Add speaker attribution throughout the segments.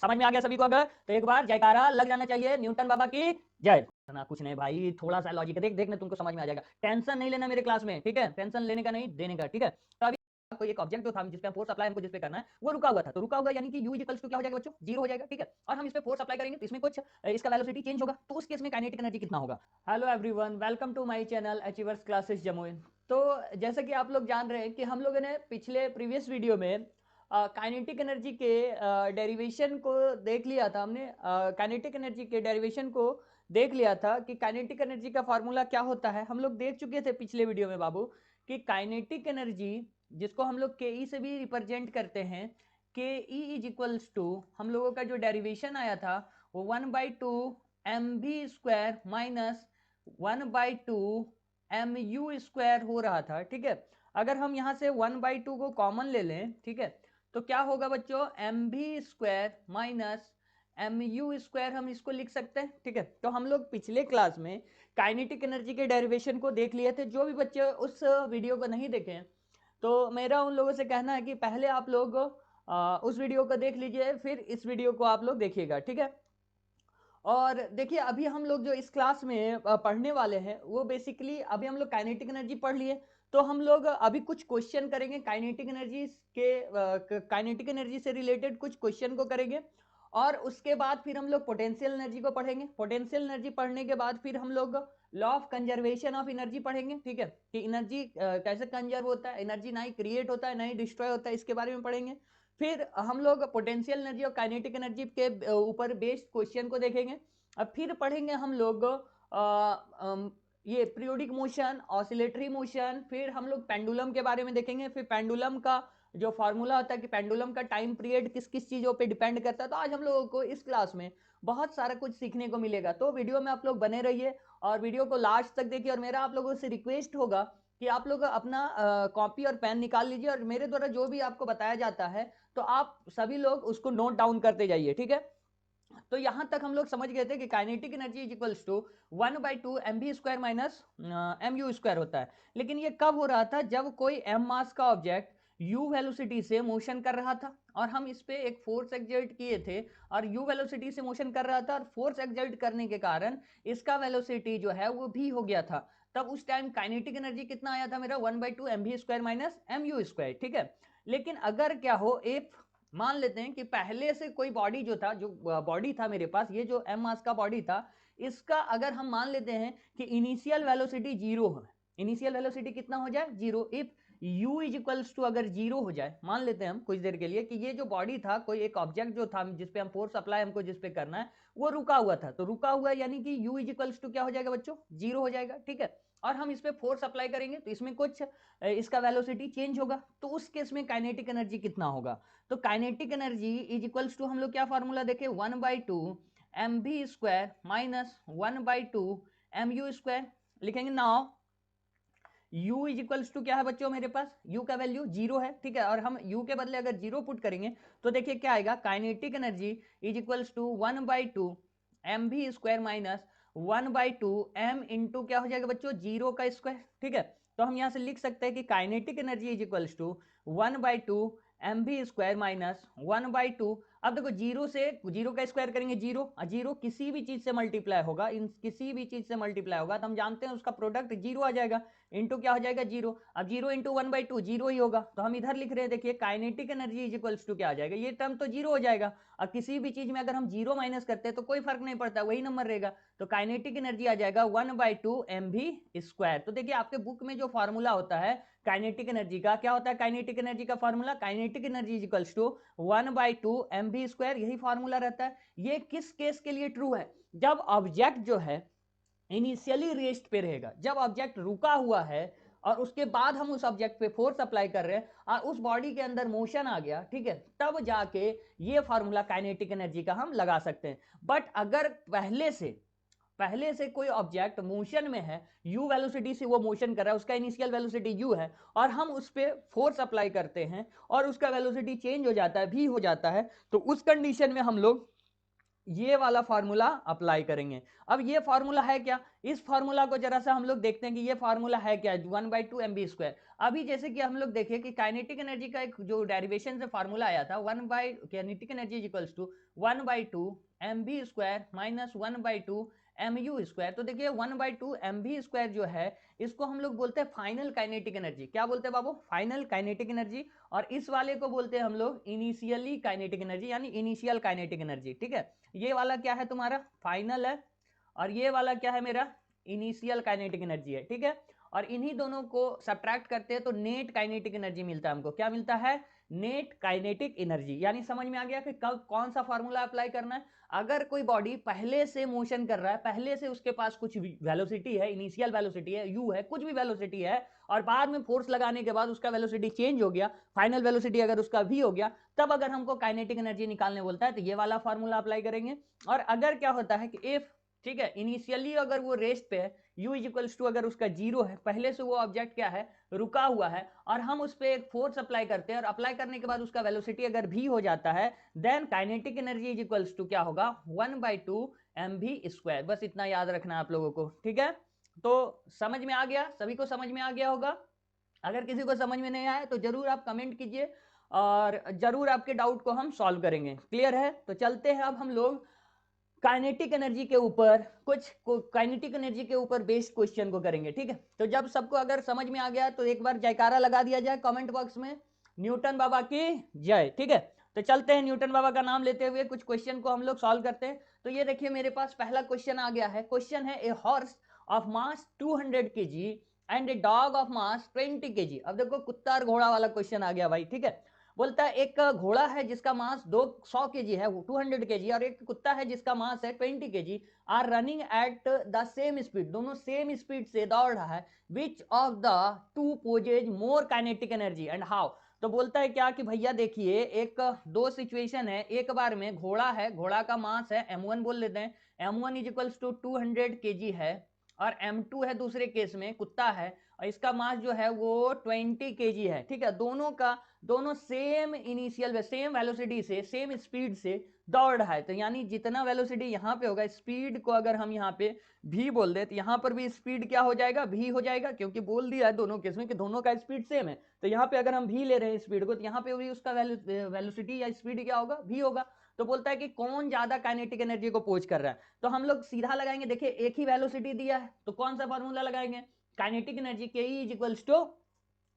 Speaker 1: समझ में आ गया सभी को? अगर तो एक बार जयकारा लग जाना चाहिए न्यूटन बाबा की जय। ना कुछ नहीं भाई, थोड़ा सा लॉजिक देख देखने तुमको समझ में आ जाएगा। टेंशन नहीं लेना मेरे क्लास में, ठीक है? टेंशन लेने का नहीं, देने का, ठीक है? तो अभी कोई एक ऑब्जेक्ट जो था जिस पे हम फोर्स अप्लाई हमको जिस पे करना है वो रुका हुआ था, तो रुका हुआ यानी कि u इक्वल्स टू क्या हो जाएगा बच्चों? जीरो हो जाएगा, ठीक है? और हम इस पे फोर्स अप्लाई करेंगे तो इसमें कुछ इसका वेलोसिटी चेंज होगा, तो उस केस में काइनेटिक एनर्जी कितना होगा? Hello everyone, welcome to my channel achievers classes Jamui. तो जैसा कि आप लोग जान रहे हैं कि हम लोगों ने पिछले प्रीवियस वीडियो में काइनेटिक एनर्जी के डेरिवेशन को देख लिया था। हमने काइनेटिक एनर्जी के डेरिवेशन को देख लिया था कि काइनेटिक एनर्जी का फार्मूला क्या होता है। हम लोग देख चुके थे पिछले वीडियो में बाबू कि काइनेटिक एनर्जी जिसको हम लोग के ई से भी रिप्रेजेंट करते हैं, के ई इज इक्वल्स टू, हम लोगों का जो डेरिवेशन आया था वो 1/2 M we square minus 1/2 M you square हो रहा था, ठीक है? अगर हम यहाँ से 1/2 को कॉमन ले लें, ठीक है, तो क्या होगा बच्चों? M we square minus M you square हम इसको लिख सकते हैं, ठीक है? तो हम लोग पिछले क्लास में काइनेटिक एनर्जी के डेरिवेशन को देख लिए थे। जो भी बच्चे उस वीडियो को नहीं देखे तो मेरा उन लोगों से कहना है कि पहले आप लोग उस वीडियो को देख लीजिए, फिर इस वीडियो को आप लोग देखिएगा, ठीक है? और देखिए अभी हम लोग जो इस क्लास में पढ़ने वाले हैं वो बेसिकली अभी हम लोग काइनेटिक एनर्जी पढ़ लिए, तो हम लोग अभी कुछ क्वेश्चन करेंगे काइनेटिक एनर्जी के, काइनेटिक एनर्जी से रिलेटेड कुछ क्वेश्चन को करेंगे। और उसके बाद फिर हम लोग पोटेंशियल एनर्जी को पढ़ेंगे। पोटेंशियल एनर्जी पढ़ने के बाद फिर हम लोग law of conservation of energy पढ़ेंगे, ठीक है? कि एनर्जी कैसे कंजर्व होता है, एनर्जी ना ही क्रिएट होता है ना ही डिस्ट्रॉय होता है, इसके बारे में पढ़ेंगे। फिर हम लोग पोटेंशियल एनर्जी और काइनेटिक एनर्जी के ऊपर बेस्ड क्वेश्चन को देखेंगे। अब फिर पढ़ेंगे हम लोग ये पीरियोडिक मोशन, ऑसिलेटरी मोशन, फिर हम लोग पेंडुलम के बारे में देखेंगे। फिर पेंडुलम का जो फार्मूला होता है कि पेंडुलम का टाइम पीरियड किस किस चीजों पे डिपेंड करता है। तो आज हम लोगों को इस क्लास में बहुत सारा कुछ सीखने को मिलेगा, तो वीडियो में आप लोग बने रहिए और वीडियो को लास्ट तक देखिए। और मेरा आप लोगों से रिक्वेस्ट होगा कि आप लोग अपना कॉपी और पेन निकाल लीजिए और मेरे द्वारा जो भी आपको बताया जाता है तो आप सभी लोग उसको नोट डाउन करते जाइए, ठीक है? तो यहां तक हम लोग समझ गए थे कि kinetic energy is equals to 1/2 M we square minus M you square होता है। लेकिन ये कब हो रहा था? जब कोई एम मास का ऑब्जेक्ट u वेलोसिटी से मोशन कर रहा था और हम इस पे एक फोर्स एक्सर्ट किए थे और u वेलोसिटी से मोशन कर रहा था और फोर्स एक्सर्ट करने के कारण इसका वेलोसिटी जो है वो भी हो गया था। तब उस टाइम काइनेटिक एनर्जी कितना आया था मेरा? 1/2 M we square minus M you square, ठीक है? लेकिन अगर क्या हो, इफ मान लेते हैं कि पहले से कोई बॉडी जो था, जो बॉडी था मेरे पास, ये जो एम मास का बॉडी था, इसका अगर हम मान लेते हैं कि इनिशियल वेलोसिटी जीरो है, इनिशियल वेलोसिटी कितना हो जाए? Zero. If u is equals to अगर जीरो हो जाए, मान लेते हैं हम कुछ देर के लिए कि ये जो बॉडी था, कोई एक ऑब्जेक्ट जो था जिसपे हम फोर्स अप्लाई हमको जिस पे करना है वो रुका हुआ था, तो रुका हुआ यानी कि u इज इक्वल्स टू क्या हो जाएगा बच्चों? जीरो हो जाएगा, ठीक है? और हम इस पे फोर्स अप्लाई करेंगे तो इसमें कुछ इसका वेलोसिटी चेंज होगा, तो उस केस में काइनेटिक एनर्जी कितना होगा? तो kinetic energy is equals to, हम लोग क्या फार्मूला देखे? 1/2 M we square minus 1/2 M you square लिखेंगे। Now u is equals to क्या है बच्चों मेरे पास? u का वैल्यू जीरो है, ठीक है? और हम u के बदले अगर जीरो पुट करेंगे तो देखिए क्या आएगा? Kinetic energy is equals to 1/2 M we square minus 1/2 M into क्या हो जाएगा बच्चों? जीरो का स्क्वायर, ठीक है? तो हम यहां से लिख सकते हैं कि kinetic energy is equals to 1/2 M we square minus 1/2। अब देखो जीरो से जीरो का स्क्वायर करेंगे जीरो, जीरो किसी भी चीज से मल्टीप्लाई होगा, इन किसी भी चीज से मल्टीप्लाई होगा तो हम जानते हैं उसका प्रोडक्ट जीरो आ जाएगा, इंटू क्या हो जाएगा? जीरो। अब जीरो इंटू 1/2 जीरो ही होगा, तो हम इधर लिख रहे हैं, देखिए kinetic energy is equals to क्या आ जाएगा? ये टर्म तो जीरो हो जाएगा। अब किसी भी चीज में अगर हम जीरो माइनस करते हैं तो कोई फर्क नहीं पड़ता, वही नंबर रहेगा। तो काइनेटिक एनर्जी आ जाएगा 1/2 एम वी स्क्वायर। तो देखिए आपके बुक में जो फॉर्मूला होता है काइनेटिक एनर्जी का, क्या होता है काइनेटिक एनर्जी का formula? Kinetic energy is equals to 1/2 M we square, यही फॉर्मूला रहता है। ये किस केस के लिए ट्रू है? जब ऑब्जेक्ट जो है इनिशियली रेस्ट पे रहेगा, जब ऑब्जेक्ट रुका हुआ है और उसके बाद हम उस ऑब्जेक्ट पे फोर्स अप्लाई कर रहे हैं और उस बॉडी के अंदर मोशन आ गया, ठीक है, तब जाके ये फॉर्मूला काइनेटिक एनर्जी का हम लगा सकते हैं। बट अगर पहले से कोई ऑब्जेक्ट मोशन में है, u वेलोसिटी से वो मोशन कर रहा है, उसका इनिशियल वेलोसिटी u है और हम उस पर फोर्स अप्लाई करते हैं और उसका वेलोसिटी चेंज हो जाता है, v हो जाता है, तो उस कंडीशन में हम लोग ये वाला फार्मूला अप्लाई करेंगे। अब ये फार्मूला है क्या, इस फार्मूला को जरा सा हम लोग देखते हैं कि ये फार्मूला है क्या, 1/2 mv²। अभी जैसे कि हम लोग देखें कि काइनेटिक एनर्जी का एक जो डेरिवेशन से फार्मूला आया था, kinetic energy equals to 1/2 mv² minus 1/2 mu²। तो देखिए 1/2 mv² जो है इसको हम लोग बोलते हैं फाइनल काइनेटिक एनर्जी। क्या बोलते हैं बाबू, फाइनल काइनेटिक एनर्जी। और इस वाले को बोलते हैं हम लोग इनिशियली काइनेटिक एनर्जी, यानी इनिशियल काइनेटिक एनर्जी। ठीक है, ये वाला क्या है तुम्हारा फाइनल है, और ये वाला क्या है मेरा इनिशियल काइनेटिक एनर्जी है। ठीक है, और इन्हीं दोनों को सब्ट्रैक्ट करते हैं तो नेट काइनेटिक एनर्जी मिलता है हमको। क्या मिलता है, नेट काइनेटिक एनर्जी। यानी समझ में आ गया कि कब कौन सा फॉर्मूला अप्लाई करना है। अगर कोई बॉडी पहले से मोशन कर रहा है, पहले से उसके पास कुछ वेलोसिटी है, इनिशियल वेलोसिटी है, यू है, कुछ भी वेलोसिटी है, और बाद में फोर्स लगाने के बाद उसका वेलोसिटी चेंज हो गया, फाइनल वेलोसिटी अगर उसका भी हो गया, तब अगर हमको काइनेटिक एनर्जी निकालने बोलता है तो ये वाला फार्मूला अप्लाई करेंगे। और अगर क्या होता है कि इफ, ठीक है, इनिशियली अगर वो रेस्ट पे है, u इक्वल्स टू अगर उसका जीरो है, पहले से वो ऑब्जेक्ट क्या है रुका हुआ है, और हम उस पर एक फोर्स अप्लाई करते हैं, और अप्लाई करने के बाद उसका वेलोसिटी अगर भी हो जाता है, then kinetic energy is equals to क्या होगा 1/2 mv²। बस इतना याद रखना आप लोगों को। ठीक है, तो समझ में आ गया, सभी को समझ में आ गया होगा। अगर किसी को समझ में नहीं आया तो जरूर आप कमेंट कीजिए, और जरूर आपके डाउट को हम सॉल्व करेंगे। क्लियर है, तो चलते हैं अब हम लोग काइनेटिक एनर्जी के ऊपर, कुछ काइनेटिक एनर्जी के ऊपर बेस्ड क्वेश्चन को करेंगे। ठीक है, तो जब सबको अगर समझ में आ गया तो एक बार जयकारा लगा दिया जाए कमेंट बॉक्स में, न्यूटन बाबा की जय। ठीक है, तो चलते हैं न्यूटन बाबा का नाम लेते हुए कुछ क्वेश्चन को हम लोग सॉल्व करते हैं। तो ये देखिए मेरे पास पहला क्वेश्चन आ गया है। क्वेश्चन है a horse of mass 200 kg and a dog of mass 20 kg। अब देखो कुत्ता और घोड़ा वाला क्वेश्चन आ गया भाई। ठीक है, बोलता है एक घोड़ा है जिसका मास 200 kg है, 200 kg, और एक कुत्ता है जिसका मास है 20 kg, are running at the same speed, दोनों सेम स्पीड से दौड़ रहा है, which of the two possesses more kinetic energy and how. तो बोलता है क्या कि भैया देखिए एक दो सिचुएशन है, एक बार में घोड़ा है, घोड़ा का मास है m1 बोल लेते हैं, m1 is equals to 200 kg है, और m2 है दूसरे केस में कुत्ता है, और इसका मास जो है वो 20 kg है। ठीक है, दोनों सेम इनिशियल सेम वेलोसिटी से सेम स्पीड से दौड़ रहा है। तो यानी जितना वेलोसिटी यहाँ पे होगा, स्पीड को अगर हम यहाँ पे v बोल दे तो यहाँ पर भी स्पीड क्या हो जाएगा, v हो जाएगा, क्योंकि बोल दिया है दोनों केस में कि दोनों का स्पीड सेम है। तो यहाँ पे अगर हम v ले रहे हैं स्पीड को, तो यहाँ पे भी उसका वेलोसिटी या स्पीड क्या होगा, v होगा। तो बोलता है कि कौन ज्यादा काइनेटिक एनर्जी को पोज कर रहा है। तो हम लोग सीधा लगाएंगे, देखिए एक ही वेलोसिटी दिया है तो कौन सा फॉर्मूला लगाएंगे, काइनेटिक एनर्जी के इज इक्वल्स टू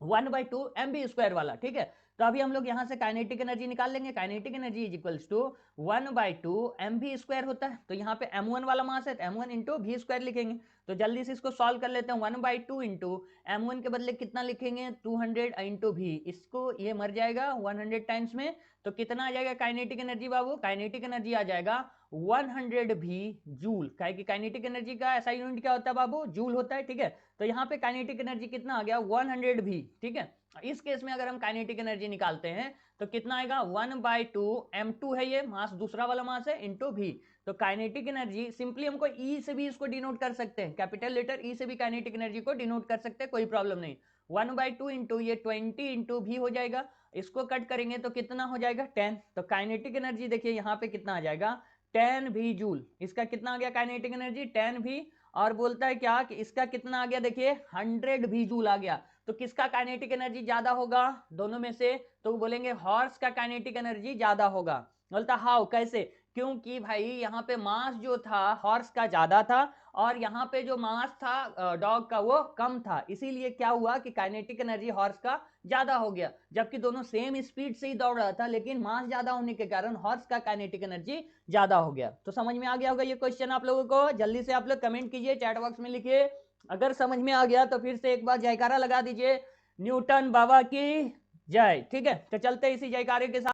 Speaker 1: 1/2 mv² वाला। ठीक है, तो अभी हम लोग यहां से काइनेटिक एनर्जी निकाल लेंगे। Kinetic energy is equals to 1/2 mv² होता है। तो यहाँ पे m1 वाला मास है तो m1 इंटू v² लिखेंगे। तो जल्दी से इसको सॉल्व कर लेते हैं। 1/2 इंटू m1 के बदले कितना लिखेंगे 200 इंटू v, इसको ये मर जाएगा 100 टाइम्स में। तो कितना आ जाएगा काइनेटिक एनर्जी बाबू, काइनेटिक एनर्जी आ जाएगा 100 भी जूल। काइनेटिक एनर्जी का ऐसा यूनिट क्या होता है बाबू, जूल होता है। ठीक है, तो यहाँ पे काइनेटिक एनर्जी कितना आ गया 100 भी। ठीक है, इस केस में अगर हम काइनेटिक एनर्जी निकालते हैं तो कितना आएगा 1/2 m2 है, ये मास दूसरा वाला मास है, इंटू भी। तो काइनेटिक एनर्जी सिंपली हमको ई से भी इसको डिनोट कर सकते हैं, कैपिटल लेटर ई से भी काइनेटिक एनर्जी को डिनोट कर सकते हैं, कोई प्रॉब्लम नहीं। 1/2 इंटू ये 20 इंटू भी हो जाएगा, इसको कट करेंगे तो कितना हो जाएगा 10। तो काइनेटिक एनर्जी देखिए यहाँ पे कितना आ जाएगा 10 भी जूल। इसका कितना आ गया काइनेटिक एनर्जी 10 भी, और बोलता है क्या कि इसका कितना आ गया देखिए 100 भी जूल आ गया। तो किसका काइनेटिक एनर्जी ज्यादा होगा दोनों में से, तो बोलेंगे हॉर्स का काइनेटिक एनर्जी ज्यादा होगा। बोलता हाउ, कैसे, क्योंकि भाई यहाँ पे मास जो था हॉर्स का ज्यादा था, और यहाँ पे जो मास था डॉग का वो कम था, इसीलिए क्या हुआ कि काइनेटिक एनर्जी हॉर्स का ज्यादा हो गया। जबकि दोनों सेम स्पीड से ही दौड़ रहा था, लेकिन मास ज्यादा होने के कारण हॉर्स का काइनेटिक एनर्जी ज्यादा हो गया। तो समझ में आ गया होगा ये क्वेश्चन आप लोगों को। जल्दी से आप लोग कमेंट कीजिए, चैट बॉक्स में लिखिए अगर समझ में आ गया, तो फिर से एक बार जयकारा लगा दीजिए, न्यूटन बाबा की जय। ठीक है, तो चलते इसी जयकारे के साथ,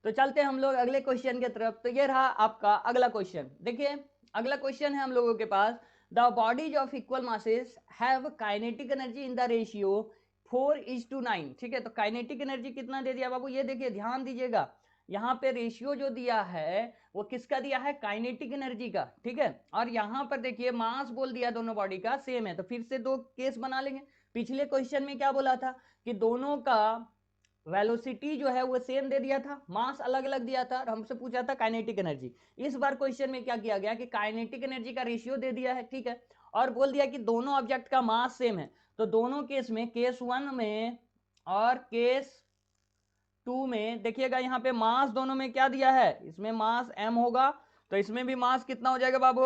Speaker 1: तो चलते हम लोग अगले क्वेश्चन की तरफ। तो ये रहा आपका अगला क्वेश्चन। देखिए अगला क्वेश्चन है हम लोगों के पास, the bodies of equal masses have kinetic energy in the ratio 4:9। ठीक है, तो काइनेटिक एनर्जी कितना दे दिया बाबू, ये देखिए ध्यान दीजिएगा, यहाँ पे रेशियो जो दिया है वो किसका दिया है, काइनेटिक एनर्जी का। ठीक है, और यहाँ पर देखिए मास बोल दिया दोनों बॉडी का सेम है, तो फिर से दो केस बना लेंगे। पिछले क्वेश्चन में क्या बोला था कि दोनों का वेलोसिटी जो है वो सेम दे दिया था, मास अलग अलग दिया था, और हमसे पूछा था काइनेटिक एनर्जी। इस बार क्वेश्चन में क्या किया गया कि काइनेटिक एनर्जी का रेशियो दे दिया है, ठीक है, और बोल दिया कि दोनों ऑब्जेक्ट का मास सेम है। तो दोनों केस में, केस 1 में और केस 2 में देखिएगा, यहाँ पे मास दोनों में क्या दिया है, इसमें मास m होगा, तो इसमें भी मास कितना हो जाएगा बाबू,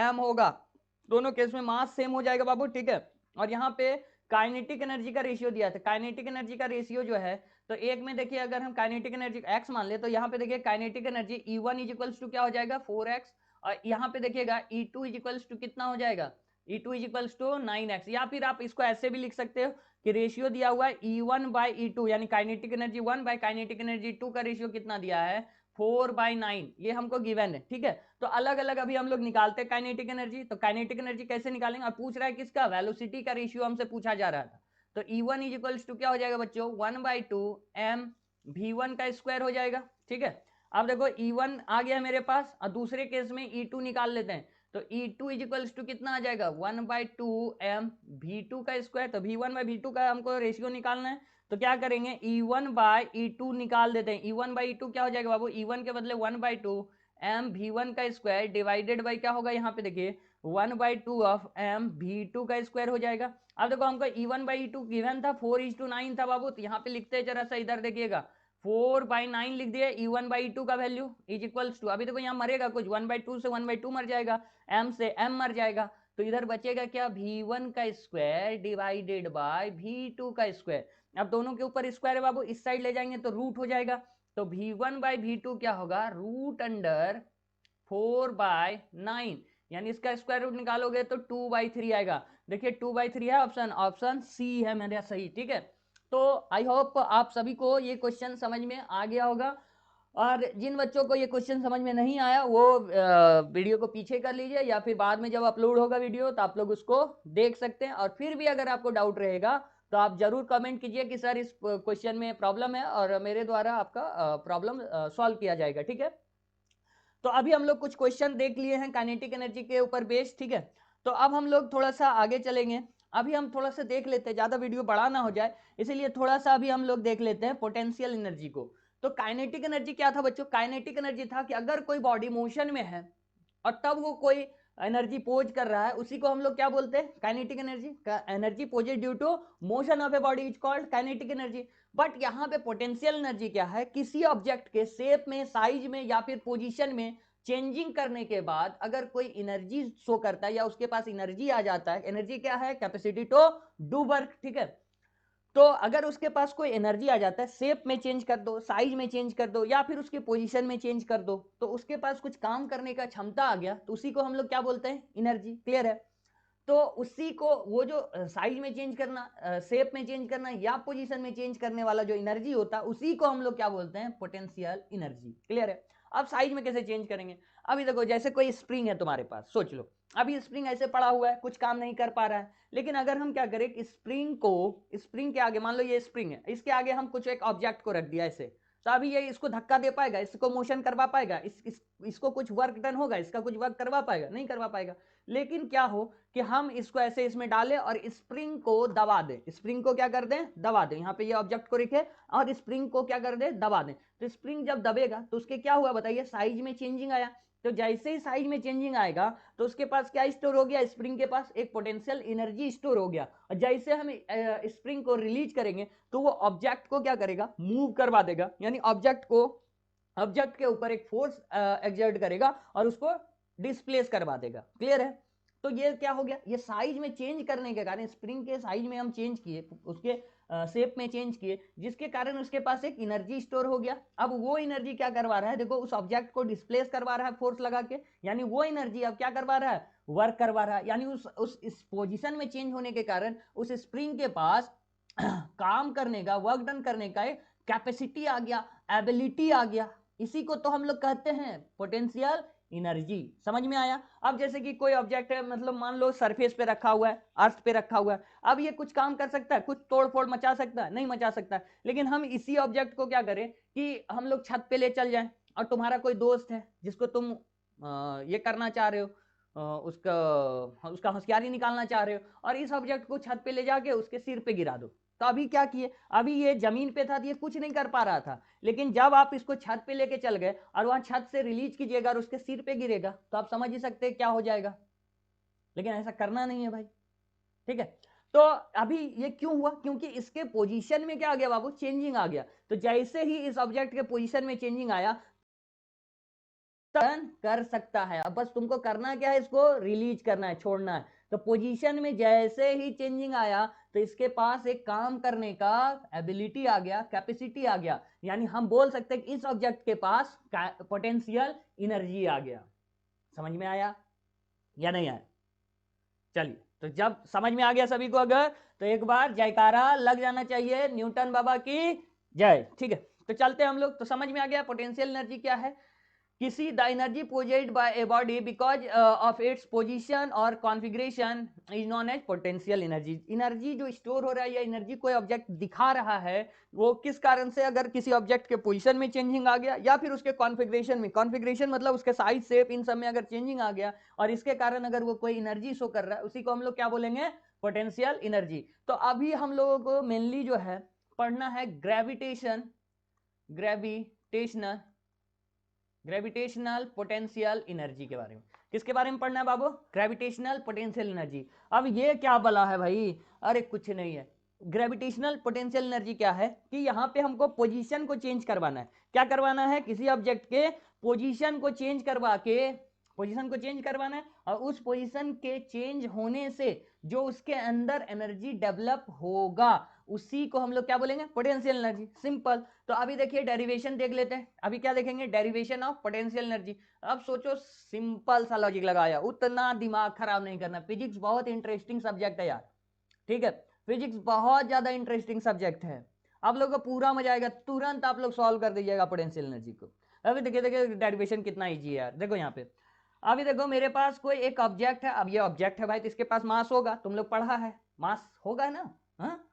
Speaker 1: m होगा। दोनों केस में मास सेम हो जाएगा बाबू, ठीक है। और यहाँ पे काइनेटिक एनर्जी का रेशियो दिया था। काइनेटिक एनर्जी का रेशियो जो है, तो एक में देखिए अगर हम काइनेटिक एनर्जी x मान ले, तो यहाँ पे देखिए kinetic energy E1 is equals to क्या हो जाएगा, 4x, और यहाँ पे देखिएगा E2 इज इक्वल्स टू कितना हो जाएगा, E2 is equals to 9x। या फिर आप इसको ऐसे भी लिख सकते हो कि रेशियो दिया हुआ है E1/E2, यानी kinetic energy 1 by kinetic energy 2 का रेशियो कितना दिया है, 4/9, ये हमको गिवन है, ठीक है। तो अलग अलग अभी हम लोग निकालते हैं काइनेटिक एनर्जी। तो काइनेटिक एनर्जी कैसे निकालेंगे, और पूछ रहा है किसका, वेलोसिटी का रेशियो हमसे पूछा जा रहा था। तो E1 इज इक्वल्स टू क्या हो जाएगा बच्चों, 1/2 m v1 का स्क्वायर हो जाएगा, ठीक है। अब देखो E1 आ गया मेरे पास, और दूसरे केस में E2 निकाल लेते हैं। तो E2 इज इक्वल्स टू कितना आ जाएगा, 1/2 m v2 का स्क्वायर। तो v1/v2 का हमको रेशियो निकालना है, तो क्या करेंगे, E1/E2 निकाल देते हैं। E1/E2 क्या हो जाएगा बाबू, E1 के बदले 1/2 m v1 का स्क्वायर डिवाइडेड बाई क्या होगा, यहाँ पे देखिए 1/2 ऑफ m v2 का स्क्वायर हो जाएगा। अब देखो हमको E1/E2 गिवन था, 4:9 था बाबू, तो यहाँ पे लिखते हैं जरा सा, इधर देखिएगा 4/9 लिख दिए। E1/E2 का वैल्यू इज इक्वल्स टू, अभी देखो यहाँ मरेगा कुछ, 1/2 से 1/2 मर जाएगा, m से m मर जाएगा, तो इधर बचेगा क्या, v1 का स्क्वायर डिवाइडेड बाय v2 का स्क्वायर। अब दोनों के ऊपर स्क्वायर है बाबू, इस साइड ले जाएंगे तो रूट हो जाएगा। तो v1/v2 क्या होगा, रूट अंडर 4/9, यानी इसका स्क्वायर रूट निकालोगे तो 2/3 आएगा। देखिए 2/3 है ऑप्शन, ऑप्शन सी है मेरा सही, ठीक है। तो आई होप आप सभी को ये क्वेश्चन समझ में आ गया होगा, और जिन बच्चों को ये क्वेश्चन समझ में नहीं आया वो वीडियो को पीछे कर लीजिए, या फिर बाद में जब अपलोड होगा वीडियो तो आप लोग उसको देख सकते हैं। और फिर भी अगर आपको डाउट रहेगा तो आप जरूर कमेंट कीजिए कि सर इस क्वेश्चन में प्रॉब्लम है, और मेरे द्वारा आपका प्रॉब्लम सॉल्व किया जाएगा, ठीक है। तो अभी हम लोग कुछ क्वेश्चन देख लिए हैं काइनेटिक एनर्जी के ऊपर बेस्ड, ठीक है। तो अब हम लोग थोड़ा सा आगे चलेंगे। अभी हम थोड़ा सा देख लेते हैं, ज्यादा वीडियो बड़ा ना हो जाए, इसीलिए थोड़ा सा अभी हम लोग देख लेते हैं पोटेंशियल एनर्जी को। तो काइनेटिक एनर्जी क्या था बच्चों, काइनेटिक एनर्जी था कि अगर कोई बॉडी मोशन में है और तब वो कोई एनर्जी पोज कर रहा है, उसी को हम लोग क्या बोलते हैं, kinetic energy. Energy possessed due to motion of a body is called kinetic energy. But यहाँ पे पोटेंशियल एनर्जी क्या है, किसी ऑब्जेक्ट के शेप में, साइज में, या फिर पोजीशन में चेंजिंग करने के बाद अगर कोई एनर्जी शो करता है, या उसके पास एनर्जी आ जाता है। एनर्जी क्या है, कैपेसिटी टू डू वर्क, ठीक है। तो अगर उसके पास कोई एनर्जी आ जाता है, शेप में चेंज कर दो, साइज में चेंज कर दो, या फिर उसके पोजीशन में चेंज कर दो, तो उसके पास कुछ काम करने का क्षमता आ गया, तो उसी को हम लोग क्या बोलते हैं, एनर्जी। क्लियर है। तो उसी को, वो जो साइज में चेंज करना, शेप में चेंज करना, या पोजीशन में चेंज करने वाला जो एनर्जी होता है, उसी को हम लोग क्या बोलते हैं, पोटेंशियल एनर्जी। क्लियर है। अब साइज में कैसे चेंज करेंगे, अभी देखो जैसे कोई स्प्रिंग है तुम्हारे पास, सोच लो अभी स्प्रिंग ऐसे पड़ा हुआ है, कुछ काम नहीं कर पा रहा है, लेकिन अगर हम क्या करें कि स्प्रिंग को, स्प्रिंग के आगे, मान लो ये स्प्रिंग है, इसके आगे हम कुछ एक ऑब्जेक्ट को रख दिया ऐसे, तो अभी ये इसको धक्का दे पाएगा, इसको मोशन करवा पाएगा, इसको कुछ वर्क डन होगा, इसका कुछ वर्क करवा पाएगा, नहीं करवा पाएगा। लेकिन क्या हो कि हम इसको ऐसे इसमें डालें और स्प्रिंग को दबा दें, स्प्रिंग को क्या कर दें, दबा दें, यहाँ पे ये ऑब्जेक्ट को रखें और स्प्रिंग को क्या कर दें, दबा दें। तो स्प्रिंग जब दबेगा तो उसके क्या हुआ बताइए, साइज में चेंजिंग आया। तो जैसे ही साइज में चेंजिंग आएगा तो उसके पास क्या स्टोर हो गया, स्प्रिंग के पास एक पोटेंशियल एनर्जी स्टोर हो गया। और जैसे हम स्प्रिंग को रिलीज करेंगे तो वो ऑब्जेक्ट को क्या करेगा, मूव करवा देगा, यानी ऑब्जेक्ट को, ऑब्जेक्ट के ऊपर एक फोर्स एक्सर्ट करेगा और उसको डिस्प्लेस करवा देगा। क्लियर है। तो ये क्या हो गया, ये साइज में चेंज करने के कारण, स्प्रिंग के साइज में हम चेंज किए, उसके शेप में चेंज किए, जिसके कारण उसके पास एक एनर्जी स्टोर हो गया। अब वो एनर्जी क्या करवा रहा है, देखो उस ऑब्जेक्ट को डिस्प्लेस करवा रहा है फोर्स लगा के, यानी वो एनर्जी अब क्या करवा रहा है, वर्क करवा रहा है। यानी उस इस पोजीशन में चेंज होने के कारण उस स्प्रिंग के पास काम करने का, वर्क डन करने का एक कैपेसिटी आ गया, एबिलिटी आ गया। इसी को तो हम लोग कहते हैं पोटेंशियल एनर्जी। समझ में आया। अब जैसे कि कोई ऑब्जेक्ट है, मतलब मान लो सरफेस पे रखा हुआ है, अर्थ पे रखा हुआ है, अब ये कुछ काम कर सकता है, कुछ तोड़ फोड़ मचा सकता है, नहीं मचा सकता है। लेकिन हम इसी ऑब्जेक्ट को क्या करें कि हम लोग छत पे ले चल जाएं, और तुम्हारा कोई दोस्त है जिसको तुम ये करना चाह रहे हो, उसका उसका होशियारी निकालना चाह रहे हो, और इस ऑब्जेक्ट को छत पे ले जाके उसके सिर पे गिरा दो, तो अभी क्या किए, अभी ये जमीन पे था तो ये कुछ नहीं कर पा रहा था, लेकिन जब आप इसको छत पे लेके चल गए और वहां छत से रिलीज कीजिएगा और उसके सिर पे गिरेगा तो आप समझ ही सकते हैं क्या हो जाएगा, लेकिन ऐसा करना नहीं है भाई, ठीक है। तो अभी ये क्यों हुआ, क्योंकि इसके पोजीशन में क्या आ गया बाबू, चेंजिंग आ गया। तो जैसे ही इस ऑब्जेक्ट के पोजीशन में चेंजिंग आया टर्न कर सकता है, अब बस तुमको करना क्या है, इसको रिलीज करना है, छोड़ना है। तो पोजीशन में जैसे ही चेंजिंग आया तो इसके पास एक काम करने का एबिलिटी आ गया, कैपेसिटी आ गया, यानी हम बोल सकते हैं कि इस ऑब्जेक्ट के पास पोटेंशियल एनर्जी आ गया। समझ में आया या नहीं आया? चलिए, तो जब समझ में आ गया सभी को अगर, तो एक बार जयकारा लग जाना चाहिए न्यूटन बाबा की जय, ठीक है। तो चलते हैं हम लोग, तो समझ में आ गया पोटेंशियल एनर्जी क्या है। किसी the energy possessed by a body because of its position और configuration is known as potential energy. Energy जो स्टोर हो रहा है या एनर्जी कोई ऑब्जेक्ट दिखा रहा है वो किस कारण से, अगर किसी ऑब्जेक्ट के पोजीशन में चेंजिंग आ गया या फिर उसके कॉन्फ़िगरेशन में, कॉन्फ़िगरेशन मतलब उसके साइज शेप इन सब में अगर चेंजिंग आ गया और इसके कारण अगर वो कोई एनर्जी शो कर रहा है, उसी को हम लोग क्या बोलेंगे, पोटेंशियल एनर्जी। तो अभी हम लोगों को मेनली जो है पढ़ना है ग्रेविटेशनल पोटेंशियल एनर्जी के बारे में। किसके बारे में पढ़ना है बाबू, ग्रेविटेशनल पोटेंशियल एनर्जी। अब ये क्या बला है भाई, अरे कुछ नहीं है। ग्रेविटेशनल पोटेंशियल एनर्जी क्या है कि यहाँ पे हमको पोजीशन को चेंज करवाना है। क्या करवाना है, किसी ऑब्जेक्ट के पोजीशन को चेंज करवा के, पोजीशन को चेंज करवाना है और उस पोजीशन के चेंज होने से जो उसके अंदर एनर्जी डेवलप होगा उसी को हम लोग क्या बोलेंगे, पोटेंशियल एनर्जी। सिंपल। तो अभी देखिए डेरिवेशन देख लेते हैं। अभी क्या देखेंगे, डेरिवेशन ऑफ पोटेंशियल एनर्जी। अब सोचो, सिंपल सा लॉजिक लगाया, उतना दिमाग खराब नहीं करना। फिजिक्स बहुत इंटरेस्टिंग सब्जेक्ट है यार, ठीक है। फिजिक्स बहुत ज्यादा इंटरेस्टिंग सब्जेक्ट है, आप लोगों को पूरा मजा आएगा, तुरंत आप लोग सॉल्व कर दीजिएगा पोटेंशियल एनर्जी को। अभी देखिए देखिए डेरिवेशन कितना ईजी है यार। देखो यहाँ पे, अभी देखो मेरे पास कोई एक ऑब्जेक्ट है। अब ये ऑब्जेक्ट है भाई, तो इसके पास मास होगा, तुम लोग पढ़ा है, मास होगा ना, हाँ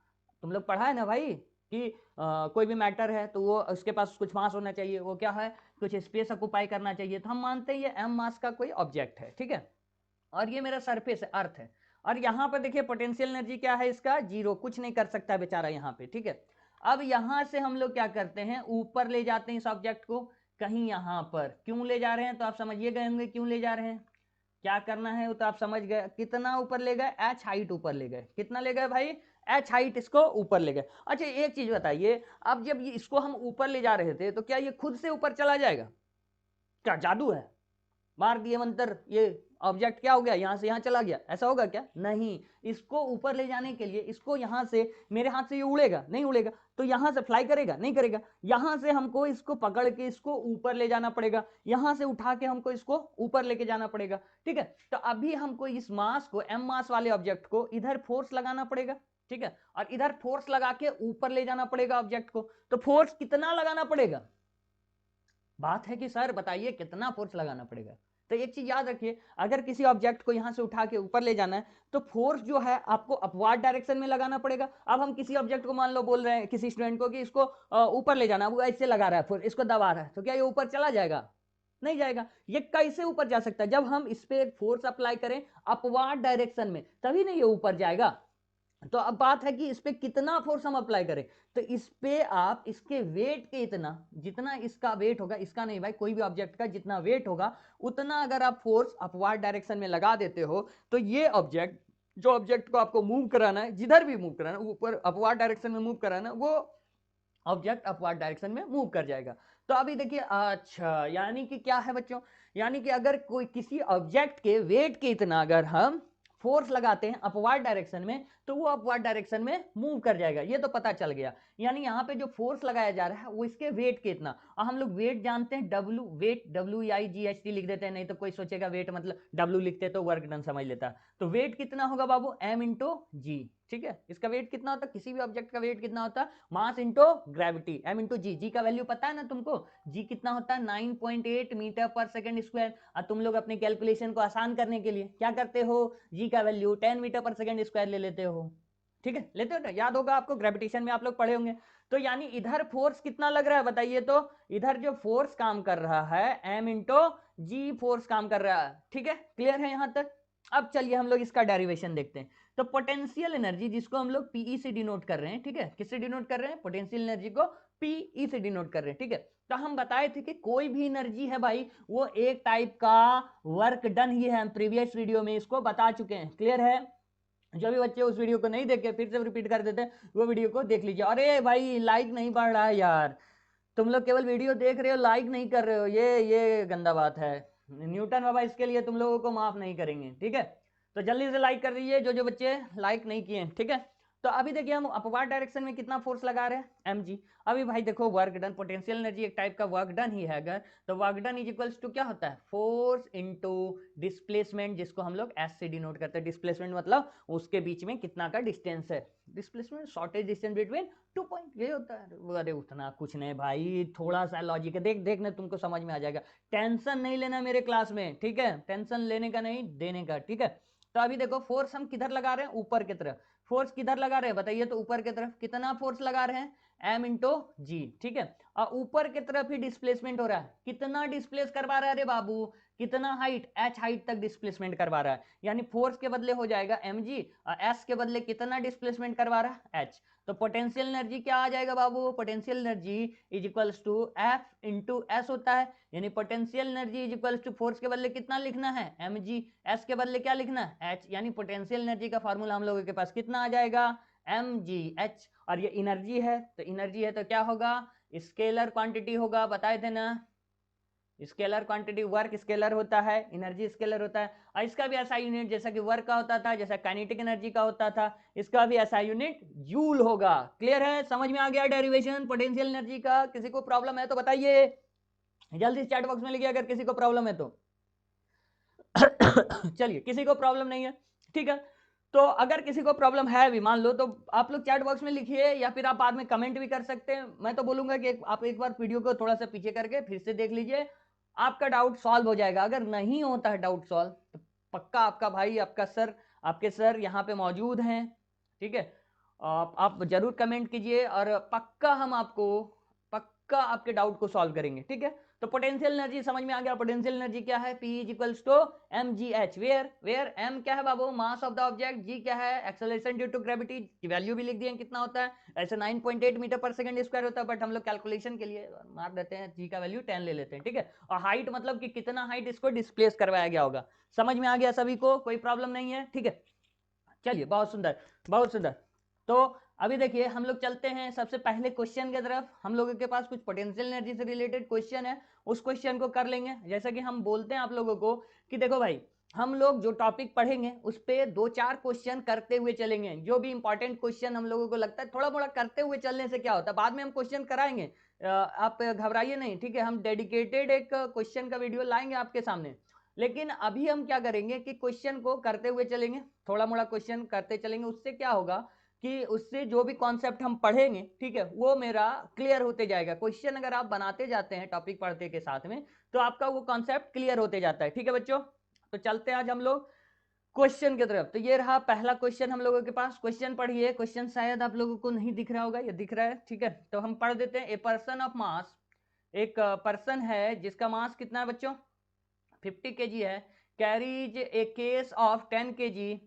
Speaker 1: तुम लोग पढ़ा है ना भाई कि कोई भी मैटर है तो वो उसके पास कुछ मास होना चाहिए, वो क्या है, कुछ स्पेस ऑक्युपाई करना चाहिए। तो हम मानते हैं ये एम मास का कोई ऑब्जेक्ट है, ठीक है। और ये मेरा सरफेस है, अर्थ है। और यहाँ पर देखिए पोटेंशियल एनर्जी क्या है इसका, जीरो, कुछ नहीं कर सकता बेचारा यहाँ पे, ठीक है। अब यहाँ से हम लोग क्या करते हैं, ऊपर ले जाते हैं इस ऑब्जेक्ट को कहीं यहाँ पर। क्यों ले जा रहे हैं, तो आप समझिए गए होंगे क्यों ले जा रहे हैं, क्या करना है वो तो आप समझ गए। कितना ऊपर ले गए, एच हाइट ऊपर ले गए। कितना ले गए भाई, एच हाइट इसको ऊपर ले गए। अच्छा एक चीज बताइए, अब जब ये इसको हम ऊपर ले जा रहे थे तो क्या ये खुद से ऊपर चला जाएगा, क्या जादू है, मार दिए मंत्र, ये ऑब्जेक्ट क्या हो गया, यहां से यहां चला गया, ऐसा होगा क्या, नहीं। इसको ऊपर ले जाने के लिए इसको यहां से, मेरे हाथ से ये उड़ेगा नहीं उड़ेगा, तो यहां से फ्लाई करेगा नहीं करेगा, यहां से हमको इसको पकड़ के इसको ऊपर ले जाना पड़ेगा, यहां से उठा के हमको इसको ऊपर लेके जाना पड़ेगा, ठीक है। तो अभी हमको इस मास को, एम मास वाले ऑब्जेक्ट को इधर फोर्स लगाना पड़ेगा, ठीक है, और इधर फोर्स लगा के ऊपर ले जाना पड़ेगा ऑब्जेक्ट को। तो फोर्स कितना लगाना पड़ेगा, बात है कि सर बताइए कितना फोर्स लगाना पड़ेगा। तो एक चीज याद रखिए, अगर किसी ऑब्जेक्ट को यहां से उठा के ऊपर ले जाना है तो फोर्स जो है आपको अपवार्ड डायरेक्शन में लगाना पड़ेगा। अब हम किसी ऑब्जेक्ट को मान लो बोल रहे हैं किसी स्टूडेंट को कि इसको ऊपर ले जाना, वो ऐसे लगा रहा है फोर्स, इसको दबा रहा है, तो क्या ये ऊपर चला जाएगा, नहीं जाएगा। ये कैसे ऊपर जा सकता है, जब हम इस पे फोर्स अप्लाई करें अपवार्ड डायरेक्शन में, तभी नहीं ये ऊपर जाएगा। तो अब बात है कि इस पे कितना फोर्स हम अप्लाई करें। तो इस पे आप इसके वेट के इतना, जितना इसका वेट होगा, इसका नहीं भाई, कोई भी ऑब्जेक्ट का जितना वेट होगा उतना अगर आप फोर्स अपवार्ड डायरेक्शन में लगा देते हो तो ये ऑब्जेक्ट, जो ऑब्जेक्ट को आपको मूव कराना है, जिधर भी मूव कराना है, ऊपर अपवार्ड डायरेक्शन में मूव कराना है, वो ऑब्जेक्ट अपवार्ड डायरेक्शन में मूव कर जाएगा। तो अभी देखिए, अच्छा यानी कि क्या है बच्चों, यानी कि अगर कोई किसी ऑब्जेक्ट के वेट के इतना अगर हम फोर्स लगाते हैं अपवार्ड डायरेक्शन में तो वो अपवार्ड डायरेक्शन में मूव कर जाएगा, ये तो पता चल गया। यानी यहाँ पे जो फोर्स लगाया जा रहा है वो इसके वेट के इतना, और हम लोग वेट जानते हैं डब्ल्यू, वेट WEIGHT लिख देते हैं, नहीं तो कोई सोचेगा वेट मतलब डब्ल्यू लिखते तो वर्क डन समझ लेता। तो वेट कितना होगा बाबू, m इंटू जी, ठीक है। इसका वेट कितना होता है, किसी भी ऑब्जेक्ट का वेट कितना होता है, mass into gravity, m into g. G का वैल्यू पता है ना तुमको, जी कितना होता है 9.8 मीटर पर सेकंड स्क्वायर। और तुम लोग अपने कैलकुलेशन को आसान करने के लिए क्या करते हो, जी का वैल्यू 10 मीटर पर सेकंड स्क्वायर ले लेते हो, ठीक है, लेते हो ना, याद होगा आपको, ग्रेविटेशन में आप लोग पढ़े होंगे। तो यानी इधर फोर्स कितना लग रहा है बताइए, तो इधर जो फोर्स काम कर रहा है m इंटू जी फोर्स काम कर रहा है, ठीक है, क्लियर है यहां तक। अब चलिए हम लोग इसका डेरिवेशन देखते हैं। तो पोटेंशियल एनर्जी जिसको हम लोग पीई से डिनोट कर रहे हैं, ठीक है, किससे डिनोट कर रहे हैं, पोटेंशियल एनर्जी को पीई से डिनोट कर रहे हैं, ठीक है। तो हम बताए थे कि कोई भी एनर्जी है भाई वो एक टाइप का वर्क डन ही है, हम प्रीवियस वीडियो में इसको बता चुके हैं, क्लियर है। जो भी बच्चे उस वीडियो को नहीं देखे फिर से रिपीट कर देते हैं, वो वीडियो को देख लीजिए। अरे भाई लाइक नहीं बढ़ रहा है यार, तुम लोग केवल वीडियो देख रहे हो, लाइक नहीं कर रहे हो, ये गंदा बात है। न्यूटन बाबा इसके लिए तुम लोगों को माफ नहीं करेंगे, ठीक है। तो जल्दी से लाइक कर दीजिए जो जो बच्चे लाइक नहीं किए, ठीक है। तो अभी देखिए हम अपवार्ड डायरेक्शन में कितना फोर्स लगा रहे हैं mg। अभी भाई देखो वर्क डन, पोटेंशियल एनर्जी एक टाइप का वर्क डन ही है अगर, तो work done is equals to क्या होता है, फोर्स इनटू डिस्प्लेसमेंट, जिसको हम लोग एस से डिनोट करते हैं। डिस्प्लेसमेंट मतलब उसके बीच में कितना का डिस्टेंस है, displacement shortage distance between 2 point, ये होता है। अरे उतना कुछ नहीं भाई, थोड़ा सा लॉजिक है, देखने तुमको समझ में आ जाएगा। टेंशन नहीं लेना मेरे क्लास में, ठीक है, टेंशन लेने का नहीं देने का, ठीक है। तो अभी देखो फोर्स हम किधर लगा रहे हैं, ऊपर की तरफ। फोर्स किधर लगा रहे हैं बताइए, तो ऊपर की तरफ कितना फोर्स लगा रहे हैं, m इंटू जी, ठीक है। और ऊपर की तरफ ही डिस्प्लेसमेंट हो रहा है, कितना डिस्प्लेस करवा रहा है, अरे बाबू कितना हाइट, h हाइट तक डिस्प्लेसमेंट करवा रहा है, यानी फोर्स के बदले हो जाएगा mg और s के बदले कितना डिस्प्लेसमेंट करवा रहा है, h। तो पोटेंशियल एनर्जी क्या आ जाएगा बाबू, potential energy is equals to F into S होता है, यानी potential energy is equals to force के बदले कितना लिखना है mg, एस के बदले क्या लिखना है h, यानी पोटेंशियल एनर्जी का फार्मूला हम लोगों के पास कितना आ जाएगा mgh। और ये एनर्जी है, तो एनर्जी है तो क्या होगा, स्केलर क्वांटिटी होगा, बताए थे ना, स्केलर क्वांटिटी, वर्क स्केलर होता है, एनर्जी स्केलर होता है। और इसका भी ऐसा यूनिट जैसा कि वर्क का होता था, जैसा काइनेटिक एनर्जी का होता था, इसका भी ऐसा यूनिट जूल होगा। क्लियर है, समझ में आ गया डेरिवेशन पोटेंशियल एनर्जी का। किसी को प्रॉब्लम है तो बताइए, जल्दी चैट बॉक्स में लिखिए अगर किसी को प्रॉब्लम है तो। चलिए किसी को प्रॉब्लम नहीं है, ठीक है। तो अगर किसी को प्रॉब्लम है भी मान लो, तो आप लोग चैट बॉक्स में लिखिए या फिर आप बाद में कमेंट भी कर सकते हैं। मैं तो बोलूंगा कि आप एक बार वीडियो को थोड़ा सा पीछे करके फिर से देख लीजिए, आपका डाउट सॉल्व हो जाएगा। अगर नहीं होता है डाउट सॉल्व तो पक्का आपका भाई, आपका सर, आपके सर यहाँ पे मौजूद हैं, ठीक है। आप जरूर कमेंट कीजिए और पक्का हम आपको, पक्का आपके डाउट को सॉल्व करेंगे, ठीक है। तो पोटेंशियल एनर्जी समझ में आ गया, पोटेंशियल एनर्जी क्या है, P is equals to mgh, where m क्या है बाबू, mass of the object, g क्या है, एक्सेलरेशन ड्यू टू ग्रेविटी की वैल्यू भी लिख दिए कितना होता है, ऐसे 9.8 मीटर पर सेकंड स्क्वायर होता है, बट हम लोग कैलकुलेशन के लिए मार देते हैं, g का वैल्यू 10 ले लेते हैं, ठीक है। और हाइट मतलब कि कितना हाइट इसको डिस्प्लेस करवाया गया होगा। समझ में आ गया सभी को, कोई प्रॉब्लम नहीं है, ठीक है। चलिए बहुत सुंदर, बहुत सुंदर। तो अभी देखिए हम लोग चलते हैं सबसे पहले क्वेश्चन की तरफ। हम लोगों के पास कुछ पोटेंशियल एनर्जी से रिलेटेड क्वेश्चन है, उस क्वेश्चन को कर लेंगे। जैसा कि हम बोलते हैं आप लोगों को कि देखो भाई, हम लोग जो टॉपिक पढ़ेंगे उस पे 2-4 क्वेश्चन करते हुए चलेंगे। जो भी इंपॉर्टेंट क्वेश्चन हम लोगों को लगता है, थोड़ा मोड़ा करते हुए चलने से क्या होता है, बाद में हम क्वेश्चन कराएंगे, आप घबराइए नहीं, ठीक है। हम डेडिकेटेड एक क्वेश्चन का वीडियो लाएंगे आपके सामने, लेकिन अभी हम क्या करेंगे कि क्वेश्चन को करते हुए चलेंगे, थोड़ा मोड़ा क्वेश्चन करते चलेंगे। उससे क्या होगा कि उससे जो भी कॉन्सेप्ट हम पढ़ेंगे, ठीक है, वो मेरा क्लियर होते जाएगा। क्वेश्चन अगर आप बनाते जाते हैं टॉपिक पढ़ते के साथ में, तो आपका वो कॉन्सेप्ट क्लियर होते जाता है, ठीक है बच्चों। तो चलते हैं आज हम लोग क्वेश्चन की तरफ। तो ये रहा पहला क्वेश्चन हम लोगों के पास, क्वेश्चन पढ़िए। क्वेश्चन शायद आप लोगों को नहीं दिख रहा होगा, ये दिख रहा है, ठीक है। तो हम पढ़ देते हैं। ए पर्सन ऑफ मास, एक पर्सन है जिसका मास कितना है बच्चों, 50 kg है, carries a case of 10 kg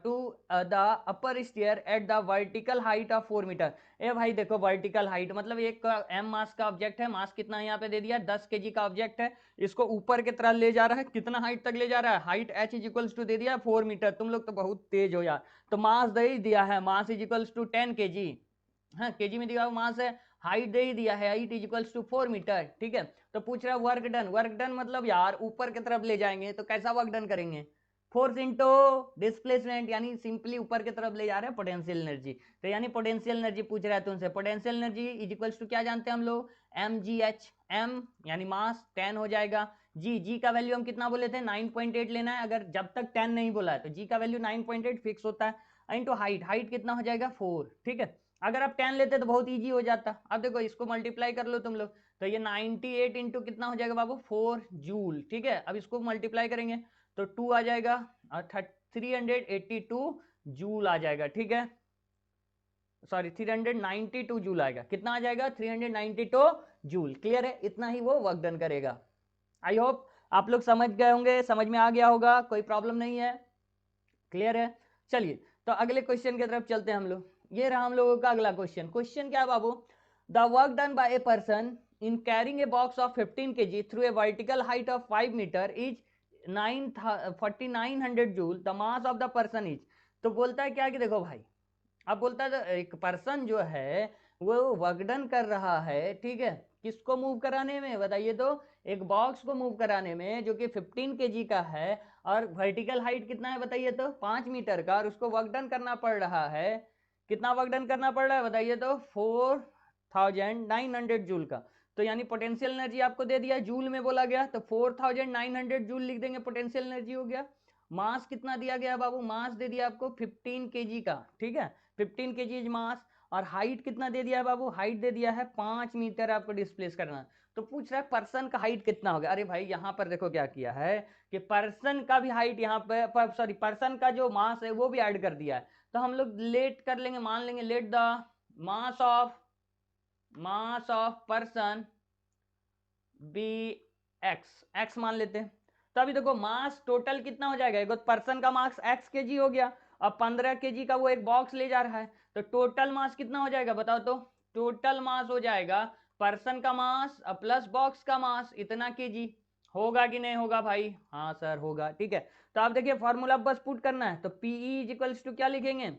Speaker 1: to the upper stair at the vertical height of 4 metre. ए भाई देखो वर्टिकल हाइट मतलब एक m मास का ऑब्जेक्ट है, मास कितना है यहाँ पे दे दिया 10 kg का ऑब्जेक्ट है, इसको ऊपर की तरह ले जा रहा है, कितना हाइट तक ले जा रहा है, height h is equals to दे दिया 4 मीटर। तुम लोग तो बहुत तेज हो यार, तो मास दे ही दिया है, mass is equals to 10 kg, हाँ केजी में दिया हुआ मास है। हाइट दे ही दिया है, height is equals to 4 metre, ठीक है। तो पूछ रहा है वर्क डन, वर्क डन मतलब यार ऊपर की तरफ ले जाएंगे तो कैसा वर्क डन करेंगे, फोर्स इंटू डिस्प्लेसमेंट, यानी सिंपली ऊपर की तरफ ले जा रहे हैं पोटेंशियल एनर्जी। तो यानी पोटेंशियल एनर्जी पूछ रहा है तुमसे, potential energy is equals to क्या जानते हैं हम लोग, एम जी एच, एम यानी मास 10 हो जाएगा, जी, जी का वैल्यू हम कितना बोले थे 9.8 लेना है, अगर जब तक 10 नहीं बोला है तो जी का वैल्यू 9.8 फिक्स होता है, इंटू हाइट, हाइट कितना हो जाएगा 4, ठीक है। अगर आप 10 लेते तो बहुत इजी हो जाता। अब देखो इसको मल्टीप्लाई कर लो तुम लोग, तो ये 98 इंटू कितना हो जाएगा बाबू 4 जूल, ठीक है। अब इसको मल्टीप्लाई करेंगे तो 2 आ जाएगा और 382 जूल आ जाएगा, ठीक है। सॉरी 392 जूल आएगा, कितना आ जाएगा 392 जूल, क्लियर है, इतना ही वो वर्क डन करेगा। आई होप आप लोग समझ गए होंगे, समझ में आ गया होगा, कोई प्रॉब्लम नहीं है, क्लियर है। चलिए तो अगले क्वेश्चन की तरफ चलते हैं हम लोग। ये रहा हम लोगों का अगला क्वेश्चन। क्वेश्चन क्या है बाबू? The work done by a person in carrying a box of 15 kg through a vertical height of 5 meter is 4900 joule. The mass of the person is, तो बोलता है क्या कि देखो भाई, अब बोलता है एक पर्सन जो है वो वर्कडन कर रहा है, ठीक है, किसको मूव कराने में बताइए तो? एक बॉक्स को मूव कराने में जो कि 15 केजी का है और वर्टिकल हाइट कितना है बताइए तो? 5 मीटर का, और उसको वर्कडन करना पड़ रहा है। कितना वर्कडन करना पड़ रहा है बताइए तो? 4900 जूल का। तो यानी पोटेंशियल एनर्जी आपको दे दिया, जूल में बोला गया, तो 4900 जूल लिख देंगे, पोटेंशियल एनर्जी हो गया। मास कितना दिया गया बाबू? मास दे दिया आपको 15 केजी का, ठीक है, 15 केजी इज मास। और हाइट कितना दे दिया है बाबू? हाइट दे दिया है 5 मीटर आपको डिस्प्लेस करना। तो पूछ रहा है पर्सन का हाइट कितना होगा। अरे भाई यहाँ पर देखो क्या किया है कि पर्सन का भी हाइट यहाँ पे, सॉरी, पर्सन का जो मास है वो भी ऐड कर दिया है। तो हम लोग लेट कर लेंगे, मान लेंगे let the mass of person be X, X मान लेते हैं। तो अभी देखो मास टोटल कितना हो जाएगा? एक पर्सन का मास एक्स केजी हो गया, अब 15 केजी का वो एक बॉक्स ले जा रहा है, तो टोटल मास कितना हो जाएगा बताओ तो? टोटल मास हो जाएगा पर्सन का मास प्लस बॉक्स का मास इतना केजी। होगा कि नहीं होगा भाई? हाँ सर होगा, ठीक है। तो आप देखिए फॉर्मूला बस पुट करना है, तो पीई इज इक्वल्स टू क्या लिखेंगे?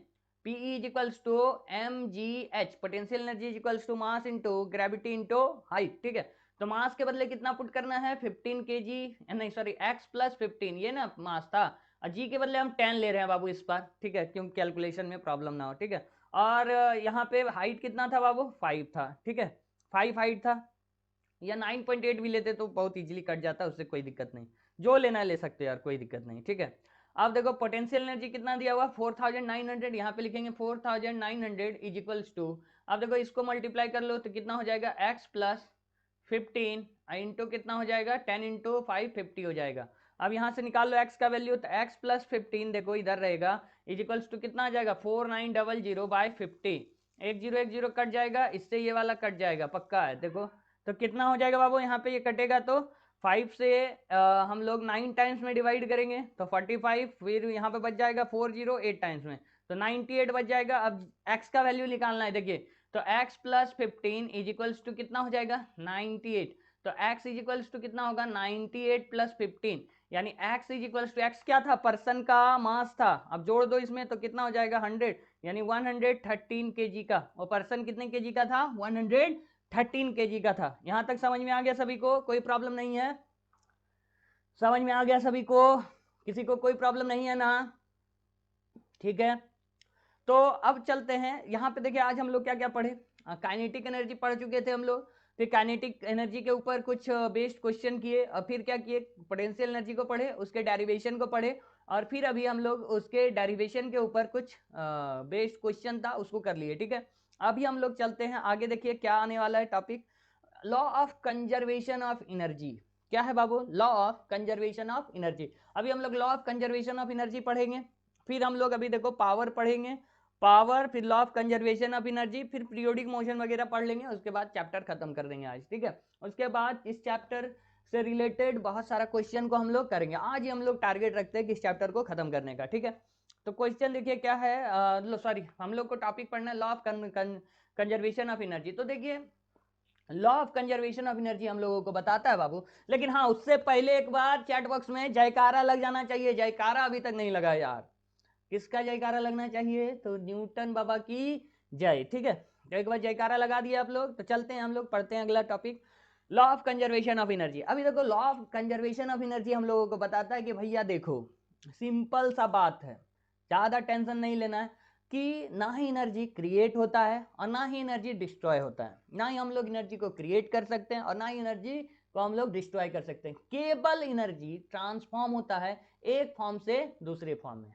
Speaker 1: PE is equals to M ji H, potential energy is equals to mass into gravity into height, ठीक है। तो मास के बदले कितना पुट करना है? 15 केजी, नहीं सॉरी, एक्स प्लस 15, ये ना मास था, और जी के बदले हम 10 ले रहे हैं बाबू इस बार, ठीक है, क्योंकि कैलकुलेशन में प्रॉब्लम ना हो, ठीक है। और यहाँ पे हाइट कितना था बाबू? 5 था, ठीक है, 5 हाइट था, या 9.8 भी लेते तो बहुत इजीली कट जाता, उससे कोई दिक्कत नहीं, जो लेना है ले सकते यार, कोई दिक्कत नहीं, ठीक है। अब देखो पोटेंशियल एनर्जी कितना दिया हुआ? 4900, यहाँ पे लिखेंगे 4900 इज इक्वल्स टू, अब देखो इसको मल्टीप्लाई कर लो तो कितना हो जाएगा? एक्स प्लस 15 इंटू कितना हो जाएगा? 10 इंटू 5 50 हो जाएगा। अब यहाँ से निकाल लो x का वैल्यू, तो x प्लस 15 देखो इधर रहेगा, इज इक्वल्स टू कितना आ जाएगा? 4900 बाई 50, एक जीरो कट जाएगा, इससे ये वाला कट जाएगा, पक्का है देखो। तो कितना हो जाएगा बाबू? यहाँ पे ये कटेगा तो 5 से हम लोग 9 टाइम्स में डिवाइड करेंगे तो 45, फिर यहाँ पे बच जाएगा 408 टाइम्स में, तो 98 बच जाएगा। अब x का वैल्यू निकालना है, देखिए, तो x plus 15 is equals to कितना हो जाएगा? 98। तो x इज इक्वल्स टू कितना होगा? 98 प्लस 15, यानी x is equals to, x क्या था? पर्सन का मास था, अब जोड़ दो इसमें तो कितना हो जाएगा? 100, यानी 113 केजी का, और पर्सन कितने केजी का था? 113 केजी का था। यहां तक समझ में आ गया सभी को? कोई प्रॉब्लम नहीं है? समझ में आ गया सभी को? किसी को कोई प्रॉब्लम नहीं है ना? ठीक है। तो अब चलते हैं यहाँ पे, देखिए आज हम लोग क्या क्या पढ़े? काइनेटिक एनर्जी पढ़ चुके थे हम लोग, फिर काइनेटिक एनर्जी के ऊपर कुछ बेस्ड क्वेश्चन किए, और फिर क्या किए? पोटेंशियल एनर्जी को पढ़े, उसके डेरिवेशन को पढ़े, और फिर अभी हम लोग उसके डेरिवेशन के ऊपर कुछ बेस्ड क्वेश्चन था उसको कर लिए, ठीक है। अभी हम लोग चलते हैं आगे, देखिए क्या आने वाला है topic, law of conservation of energy. क्या है बाबू? Law of conservation of energy. अभी हम लोग law of conservation of energy पढ़ेंगे, फिर हम लोग अभी देखो पावर पढ़ेंगे, पावर, फिर law of conservation of energy, फिर पीरियोडिक मोशन वगैरह पढ़ लेंगे, उसके बाद चैप्टर खत्म कर देंगे आज, ठीक है। उसके बाद इस चैप्टर से रिलेटेड बहुत सारा क्वेश्चन को हम लोग करेंगे, आज ही हम लोग टारगेट रखते हैं कि इस चैप्टर को खत्म करने का, ठीक है। तो क्वेश्चन देखिए क्या है, सॉरी, हम लोग को टॉपिक पढ़ना है law of conservation of energy. तो देखिए law of conservation of energy हम लोगों को बताता है बाबू, लेकिन हाँ उससे पहले एक बार चैट बॉक्स में जयकारा लग जाना चाहिए, जयकारा अभी तक नहीं लगा यार। किसका जयकारा लगना चाहिए? तो न्यूटन बाबा की जय, ठीक है। तो एक बार जयकारा लगा दिया आप लोग, तो चलते हैं हम लोग पढ़ते हैं अगला topic, law of conservation of energy. अभी देखो law of conservation of energy हम लोगों को बताता है कि भैया देखो सिंपल सा बात है, ज्यादा टेंशन नहीं लेना है, कि ना ही एनर्जी क्रिएट होता है और ना ही एनर्जी डिस्ट्रॉय होता है, ना ही हम लोग एनर्जी को क्रिएट कर सकते हैं और ना ही एनर्जी को हम लोग डिस्ट्रॉय कर सकते हैं, केवल एनर्जी ट्रांसफॉर्म होता है एक फॉर्म से दूसरे फॉर्म में।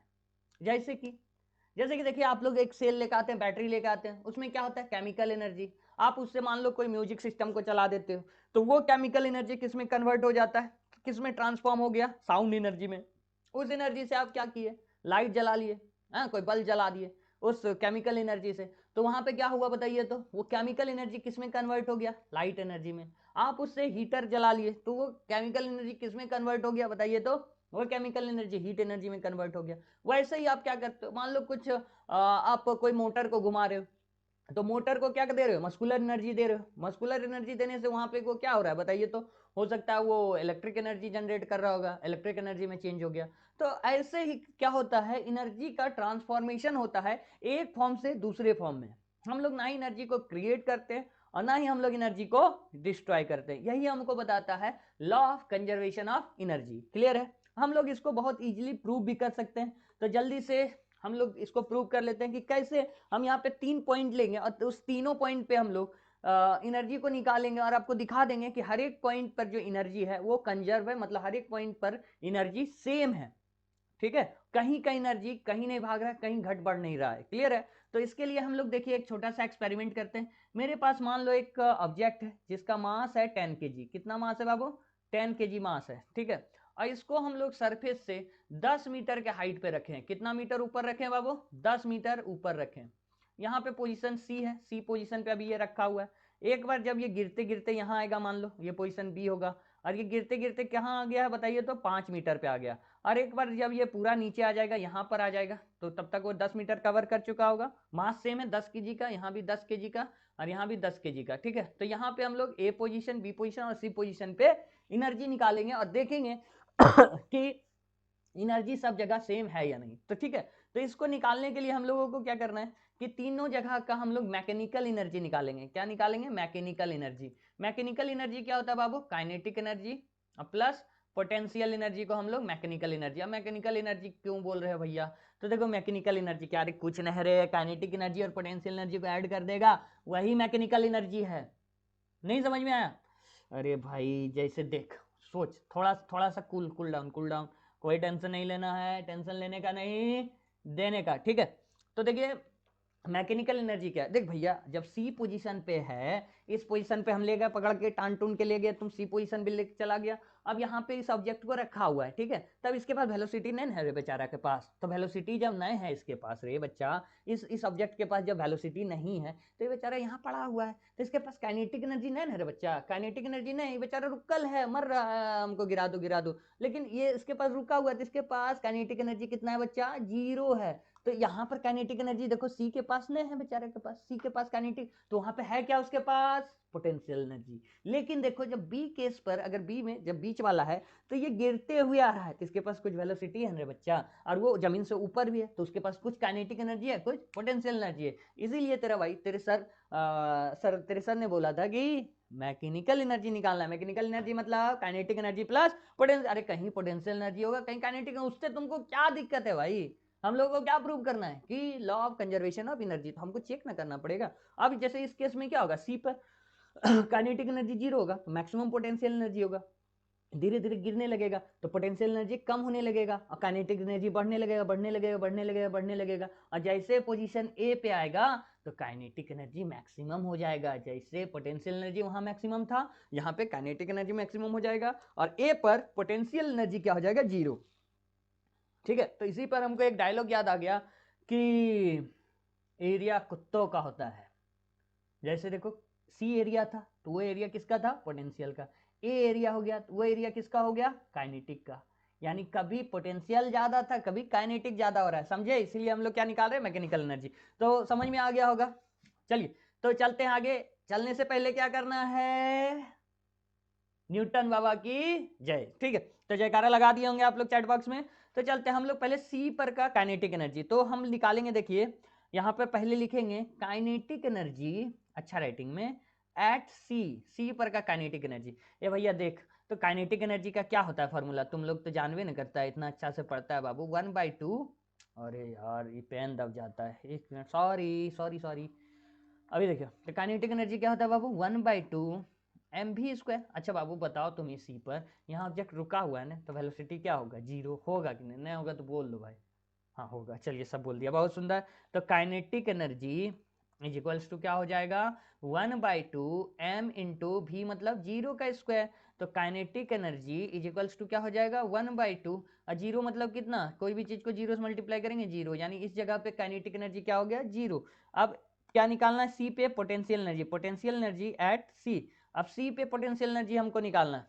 Speaker 1: जैसे कि देखिए आप लोग एक सेल लेकर आते हैं, बैटरी लेकर आते हैं, उसमें क्या होता है? Chemical energy. आप उससे मान लो कोई म्यूजिक सिस्टम को चला देते हो, तो वो केमिकल एनर्जी किस में कन्वर्ट हो जाता है? किस में ट्रांसफॉर्म हो गया? साउंड एनर्जी में। उस एनर्जी से आप क्या किए? लाइट जला लिए, कोई बल्ब जला दिए उस केमिकल एनर्जी से, तो वहां पे क्या हुआ बताइए तो? वो केमिकल एनर्जी किस में कन्वर्ट हो गया? लाइट एनर्जी में। आप उससे हीटर जला लिए तो वो केमिकल एनर्जी किस में कन्वर्ट हो गया बताइए तो, वो केमिकल एनर्जी हीट एनर्जी में कन्वर्ट हो गया। वैसे ही आप क्या करते हो, मान लो कुछ आप कोई मोटर को घुमा रहे हो, तो मोटर को क्या दे रहे हो, मस्कुलर एनर्जी दे रहे हो। मस्कुलर एनर्जी देने से वहां पे को क्या हो रहा है बताइए तो, हो सकता है वो इलेक्ट्रिक एनर्जी जनरेट कर रहा होगा, इलेक्ट्रिक एनर्जी में चेंज हो गया। तो ऐसे ही क्या होता है, एनर्जी का ट्रांसफॉर्मेशन होता है एक फॉर्म से दूसरे फॉर्म में। हम लोग ना ही एनर्जी को क्रिएट करते हैं और ना ही हम लोग एनर्जी को डिस्ट्रॉय करते हैं। यही हमको बताता है law of conservation of energy. Clear है? हम लोग इसको बहुत इजीली प्रूव भी कर सकते हैं, तो जल्दी से हम लोग इसको प्रूव कर लेते हैं कि कैसे। हम यहाँ पे 3 पॉइंट लेंगे और उस तीनों पॉइंट पे हम लोग एनर्जी को निकालेंगे और आपको दिखा देंगे कि हर एक पॉइंट पर जो एनर्जी है वो कंजर्व है, मतलब हर एक पॉइंट पर एनर्जी सेम है। ठीक है, कहीं का एनर्जी कहीं नहीं भाग रहा है, कहीं घट बढ़ नहीं रहा है। क्लियर है? तो इसके लिए हम लोग देखिए एक छोटा सा एक्सपेरिमेंट करते हैं। मेरे पास मान लो एक ऑब्जेक्ट है जिसका मास है 10 kg। कितना मास है बाबू? 10 kg मास है। ठीक है, और इसको हम लोग सरफेस से 10 मीटर के हाइट पे रखें। कितना मीटर ऊपर रखें बाबू? 10 मीटर ऊपर रखें। यहाँ पे पोजीशन सी है, सी पोजीशन पे अभी ये रखा हुआ है। एक बार जब ये गिरते गिरते यहाँ आएगा, मान लो ये पोजीशन बी होगा, और ये गिरते गिरते कहाँ आ गया है बताइए तो, 5 मीटर पे आ गया। और एक बार जब ये पूरा नीचे आ जाएगा, यहाँ पर आ जाएगा, तो तब तक वो 10 मीटर कवर कर चुका होगा। मास सेम है 10 kg का, यहाँ भी 10 kg का और यहाँ भी 10 kg का। ठीक है, तो यहाँ पे हम लोग ए पोजीशन, बी पोजीशन और सी पोजीशन पे एनर्जी निकालेंगे और देखेंगे कि एनर्जी सब जगह सेम है या नहीं। तो ठीक है, तो इसको निकालने के लिए हम लोगों को क्या करना है कि तीनों जगह का हम लोग मैकेनिकल एनर्जी निकालेंगे। क्या निकालेंगे? Mechanical energy. मैकेनिकल एनर्जी क्या होता है बाबू? Kinetic energy plus potential energy को हम लोग मैकेनिकल एनर्जी। अब मैकेनिकल एनर्जी क्यों बोल रहे हो भैया? तो देखो मैकेनिकल एनर्जी क्या, अरे कुछ नहीं रे, काइनेटिक एनर्जी और पोटेंशियल एनर्जी को ऐड कर देगा, वही मैकेनिकल एनर्जी है। नहीं समझ में आया? अरे भाई जैसे देख, सोच, थोड़ा थोड़ा सा cool cool down, cool down. कोई टेंशन नहीं लेना है, टेंशन लेने का नहीं, देने का। ठीक है, तो देखिए मैकेनिकल एनर्जी क्या है, देख भैया जब सी पोजीशन पे है, इस पोजीशन पे हम ले गए पकड़ के, टान टून के ले गए, तुम सी पोजीशन भी लेके चला गया। अब यहाँ पे इस ऑब्जेक्ट को रखा हुआ है, ठीक है, तब इसके पास वेलोसिटी नहीं है रे बेचारा के पास। तो वेलोसिटी जब नहीं है इसके पास रे बच्चा, इस ऑब्जेक्ट के पास जब वेलोसिटी नहीं है, तो ये बेचारा यहाँ पड़ा हुआ है, तो इसके पास काइनेटिक एनर्जी नहीं है रे बच्चा। काइनेटिक एनर्जी नहीं, बेचारा रुकल है, मर रहा है, हमको गिरा दो गिरा दो। लेकिन ये इसके पास रुका हुआ है, तो इसके पास काइनेटिक एनर्जी कितना है बच्चा? 0 है। तो यहाँ पर काइनेटिक एनर्जी देखो सी के पास नहीं है बेचारे के पास, सी के पास काइनेटिक, तो वहां पे है क्या उसके पास? Potential energy. लेकिन देखो जब बी केस पर, अगर बी में जब बीच वाला है, तो ये गिरते हुए आ रहा है, तो इसके पास कुछ वेलोसिटी है रे बच्चा, और वो जमीन से ऊपर भी है, तो उसके पास कुछ काइनेटिक एनर्जी है, कुछ पोटेंशियल एनर्जी है। इसीलिए तेरा भाई, तेरे सर ने बोला था कि मैकेनिकल एनर्जी निकालना है। मैकेनिकल एनर्जी मतलब काइनेटिक एनर्जी प्लस पोटेंशियल। अरे कहीं पोटेंशियल एनर्जी होगा, कहीं काइनेटिक, उससे तुमको क्या दिक्कत है भाई? हम लोगों को क्या प्रूव करना है कि law of conservation of energy, तो हमको चेक ना करना पड़ेगा। अब जैसे इस केस में क्या होगा, सी पर काइनेटिक एनर्जी 0 होगा, तो मैक्सिमम पोटेंशियल एनर्जी होगा, धीरे धीरे गिरने लगेगा तो पोटेंशियल एनर्जी कम होने लगेगा और काइनेटिक एनर्जी बढ़ने लगेगा, बढ़ने लगेगा, बढ़ने लगेगा, बढ़ने लगेगा। और जैसे पोजीशन ए पे आएगा तो काइनेटिक एनर्जी मैक्सिमम हो जाएगा। जैसे पोटेंशियल एनर्जी वहां मैक्सिमम था, यहाँ पे काइनेटिक एनर्जी मैक्सिमम हो जाएगा, और ए पर पोटेंशियल एनर्जी क्या हो जाएगा? 0। ठीक है, तो इसी पर हमको एक डायलॉग याद आ गया कि एरिया कुत्तों का होता है। जैसे देखो सी एरिया था, तो वो एरिया किसका था? पोटेंशियल का। ए एरिया हो गया, तो वो एरिया किसका हो गया? काइनेटिक का। यानी कभी पोटेंशियल ज्यादा था, कभी काइनेटिक ज्यादा हो रहा है, समझे? इसीलिए हम लोग क्या निकाल रहे हैं? Mechanical energy. तो समझ में आ गया होगा। चलिए तो चलते हैं आगे। चलने से पहले क्या करना है? न्यूटन बाबा की जय। ठीक है, तो जयकारा लगा दिए होंगे आप लोग चैट बॉक्स में। तो चलते हैं हम लोग पहले सी पर का काइनेटिक एनर्जी, तो हम निकालेंगे। देखिए यहाँ पर पहले लिखेंगे काइनेटिक एनर्जी, अच्छा राइटिंग में, एट सी, सी पर का काइनेटिक एनर्जी। ये भैया देख, तो काइनेटिक एनर्जी का क्या होता है फॉर्मूला, तुम लोग तो जानवे नहीं करता है, इतना अच्छा से पढ़ता है बाबू। 1/2, अरे यार ये पेन दब जाता है, एक मिनट, सॉरी सॉरी सॉरी। अभी देखो, तो काइनेटिक एनर्जी क्या होता है बाबू? 1/2 mv²। अच्छा बाबू बताओ तुम, इसी पर यहाँ ऑब्जेक्ट रुका हुआ है ना, तो वेलोसिटी क्या होगा? 0 होगा कि नहीं? नहीं होगा तो बोल दो भाई। हाँ होगा, चलिए सब बोल दिया, बहुत सुंदर। तो kinetic energy is equals to क्या हो जाएगा? 1/2 m इंटू भी, मतलब 0 का स्क्वायर। तो kinetic energy is equals to क्या हो जाएगा? 1/2, और 0 मतलब कितना? कोई भी चीज को 0 से मल्टीप्लाई करेंगे 0, यानी इस जगह पे काइनेटिक एनर्जी क्या हो गया? 0। अब क्या निकालना है? सी पे potential energy, potential energy at C. अब सी पे पोटेंशियल एनर्जी हमको निकालना है,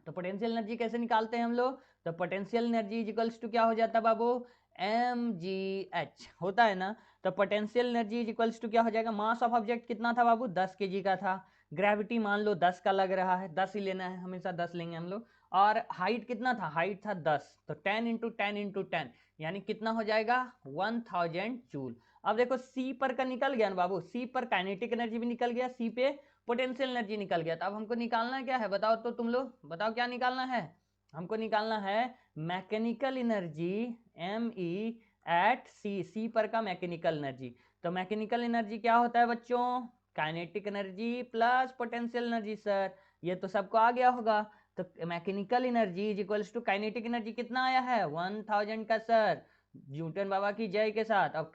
Speaker 1: तो पोटेंशियल एनर्जी कैसे निकालते हैं हम लोग, तो पोटेंशियल एनर्जी इक्वल्स टू क्या हो जाता है बाबू, mgh होता है ना। तो पोटेंशियल एनर्जी इक्वल्स टू क्या हो जाएगा, मास ऑफ ऑब्जेक्ट कितना था बाबू, 10 kg का था, ग्रेविटी मान लो 10 का लग रहा है, 10 ही लेना है, हमेशा 10 लेंगे हम लोग, और हाइट कितना था, हाइट था 10, तो 10 इंटू 10 इंटू 10 यानी कितना हो जाएगा 1000 जूल। अब देखो सी पर का निकल गया ना बाबू, सी पर काइनेटिक एनर्जी भी निकल गया, सी पे पोटेंशियल एनर्जी निकल गया, तो अब हमको निकालना क्या है बताओ, तो तुम लोग बताओ क्या निकालना है, हमको निकालना है mechanical energy ME at C, C पर का मैकेनिकल एनर्जी। तो मैकेनिकल एनर्जी क्या होता है बच्चों, kinetic energy plus potential energy sir, ये तो सबको आ गया होगा। तो mechanical energy is equals to kinetic energy कितना आया है 1000 का सर, न्यूटन बाबा की जय के साथ। अब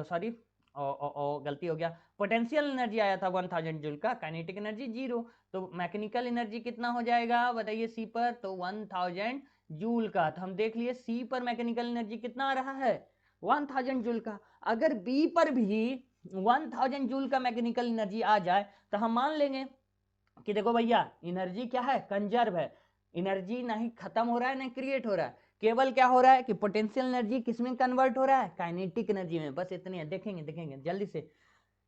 Speaker 1: सॉरी गलती हो गया, पोटेंशियल एनर्जी आया था 1000 जूल का, काइनेटिक एनर्जी 0, तो मैकेनिकल एनर्जी कितना हो जाएगा बताइए सी पर, तो 1000 जूल का। तो हम देख लिए सी पर मैकेनिकल एनर्जी कितना आ रहा है 1000 जूल का। अगर बी पर भी 1000 जूल का मैकेनिकल एनर्जी आ जाए तो हम मान लेंगे कि देखो भैया एनर्जी क्या है, कंजर्व है, एनर्जी ना ही खत्म हो रहा है ना क्रिएट हो रहा है, केवल क्या हो रहा है कि पोटेंशियल एनर्जी किसमें कन्वर्ट हो रहा है, काइनेटिक एनर्जी में, बस इतनी है। देखेंगे देखेंगे जल्दी से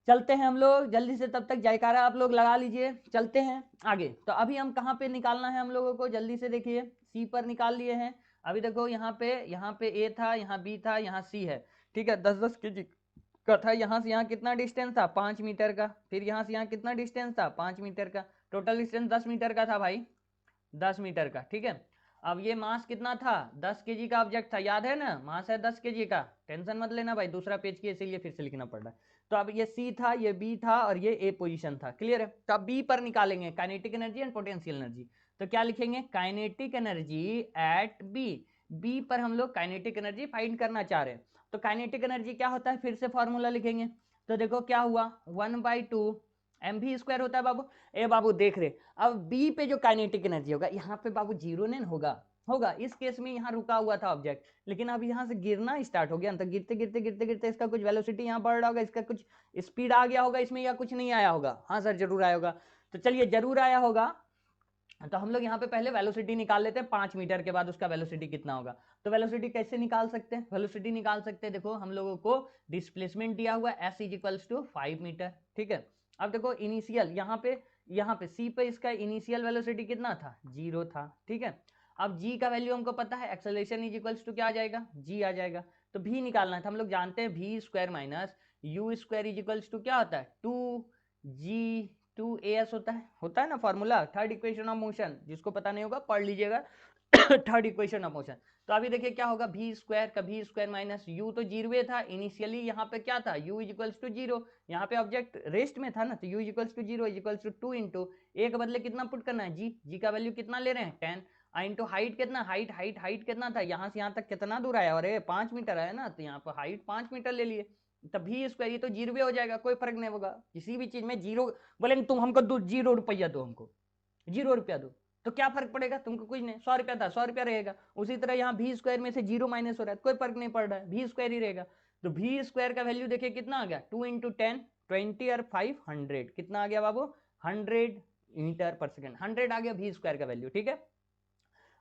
Speaker 1: चलते हैं हम लोग जल्दी से, तब तक जयकारा आप लोग लगा लीजिए, चलते हैं आगे। तो अभी हम कहाँ पे निकालना है हम लोगों को, जल्दी से देखिए, सी पर निकाल लिए हैं। अभी देखो यहाँ पे ए था, यहाँ बी था, यहाँ सी है, ठीक है, 10-10 kg का था, यहाँ से यहाँ कितना डिस्टेंस था 5 मीटर का, फिर यहाँ से यहाँ कितना डिस्टेंस था 5 मीटर का, टोटल डिस्टेंस 10 मीटर का था भाई, 10 मीटर का, ठीक है। अब ये मास कितना था 10 kg का ऑब्जेक्ट था, याद है ना, मास है 10 kg का, टेंशन मत लेना भाई, दूसरा पेज की इसीलिए फिर से लिखना पड़ रहा है। तो अब ये सी था, ये बी था, और ये ए पोजीशन था, क्लियर है। तो अब बी पर निकालेंगे kinetic energy and potential energy, तो क्या लिखेंगे, kinetic energy at B, B पर हम लोग काइनेटिक एनर्जी फाइंड करना चाह रहे हैं। तो काइनेटिक एनर्जी क्या होता है, फिर से फॉर्मूला लिखेंगे, तो देखो क्या हुआ 1/2 mv² होता है बाबू। ए बाबू देख रहे, अब बी पे जो काइनेटिक एनर्जी होगा, यहाँ पे बाबू जीरो नहीं होगा, होगा, इस केस में यहाँ रुका हुआ था ऑब्जेक्ट, लेकिन अब यहाँ से गिरना स्टार्ट हो गया, तो गिरते गिरते गिरते गिरते इसका कुछ वेलोसिटी यहाँ बढ़ रहा होगा, इसका कुछ स्पीड आ गया होगा इसमें, या कुछ नहीं आया होगा, हाँ सर जरूर आया होगा। तो चलिए जरूर आया होगा, तो हम लोग यहाँ पे पहले वेलोसिटी निकाल लेते हैं, 5 मीटर के बाद उसका वेलोसिटी कितना होगा। तो वेलोसिटी कैसे निकाल सकते हैं, वेलोसिटी निकाल सकते हैं, देखो हम लोगों को डिस्प्लेसमेंट दिया हुआ है s = 5 मीटर, ठीक है। अब देखो इनिशियल यहाँ पे सी पे इसका इनिशियल वेलोसिटी कितना था 0 था, ठीक है। अब g का वैल्यू हमको पता है, एक्सेलरेशन इज क्या आ जाएगा, g आ जाएगा। तो v निकालना है, तो हम लोग जानते हैं v² - u² क्या होता है 2g2as होता है ना formula, third equation of motion, जिसको पता नहीं होगा पढ़ लीजिएगा थर्ड इक्वेशन ऑफ मोशन। तो अभी देखिए क्या होगा, v² का v² - u तो 0 था इनिशियली, यहाँ पे क्या था u = 0, यहाँ पे ऑब्जेक्ट रेस्ट में था ना, तो u = 0 = 2 इंटू ए के बदले कितना पुट करना है g का वैल्यू कितना ले रहे हैं 10, इंटू हाइट कितना, हाइट कितना था, यहाँ से यहाँ तक कितना दूर आया, और 5 मीटर है ना, तो यहाँ पर हाइट 5 मीटर ले लिए, तब v² ये तो 0 हो जाएगा, कोई फर्क नहीं होगा, किसी भी चीज में 0 बोलेंगे, तुम हमको 0 रुपया दो, हमको 0 रुपया दो, तो क्या फर्क पड़ेगा तुमको, कुछ नहीं, 100 रुपया था 100 रुपया रहेगा। उसी तरह यहाँ v² में से 0 माइनस हो रहा है, कोई फर्क नहीं पड़ रहा है, v² ही रहेगा। तो v² का वैल्यू देखिए कितना आ गया 2 × 10 20 और 5 100, कितना आ गया बाबू 100 मीटर पर सेकेंड, 100 आ गया v² का वैल्यू, ठीक है।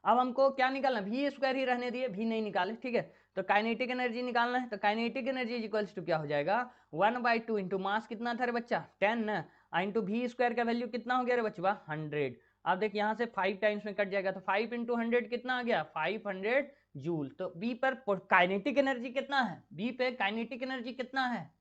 Speaker 1: अब हमको क्या निकालना, v² ही रहने दिए, v नहीं निकाले, ठीक है। तो काइनेटिक एनर्जी निकालना है, तो काइनेटिक एनर्जी इक्वल्स टू क्या हो जाएगा 1/2 इंटू मास कितना था रे बच्चा 10 ना, इंटू v² का वैल्यू कितना हो गया रे बच्चा 100। अब देख यहाँ से 5 टाइम्स में कट जाएगा, तो 5 × 100 कितना आ गया 500 जूल। तो बी पर काइनेटिक एनर्जी कितना है, बी पे काइनेटिक एनर्जी कितना है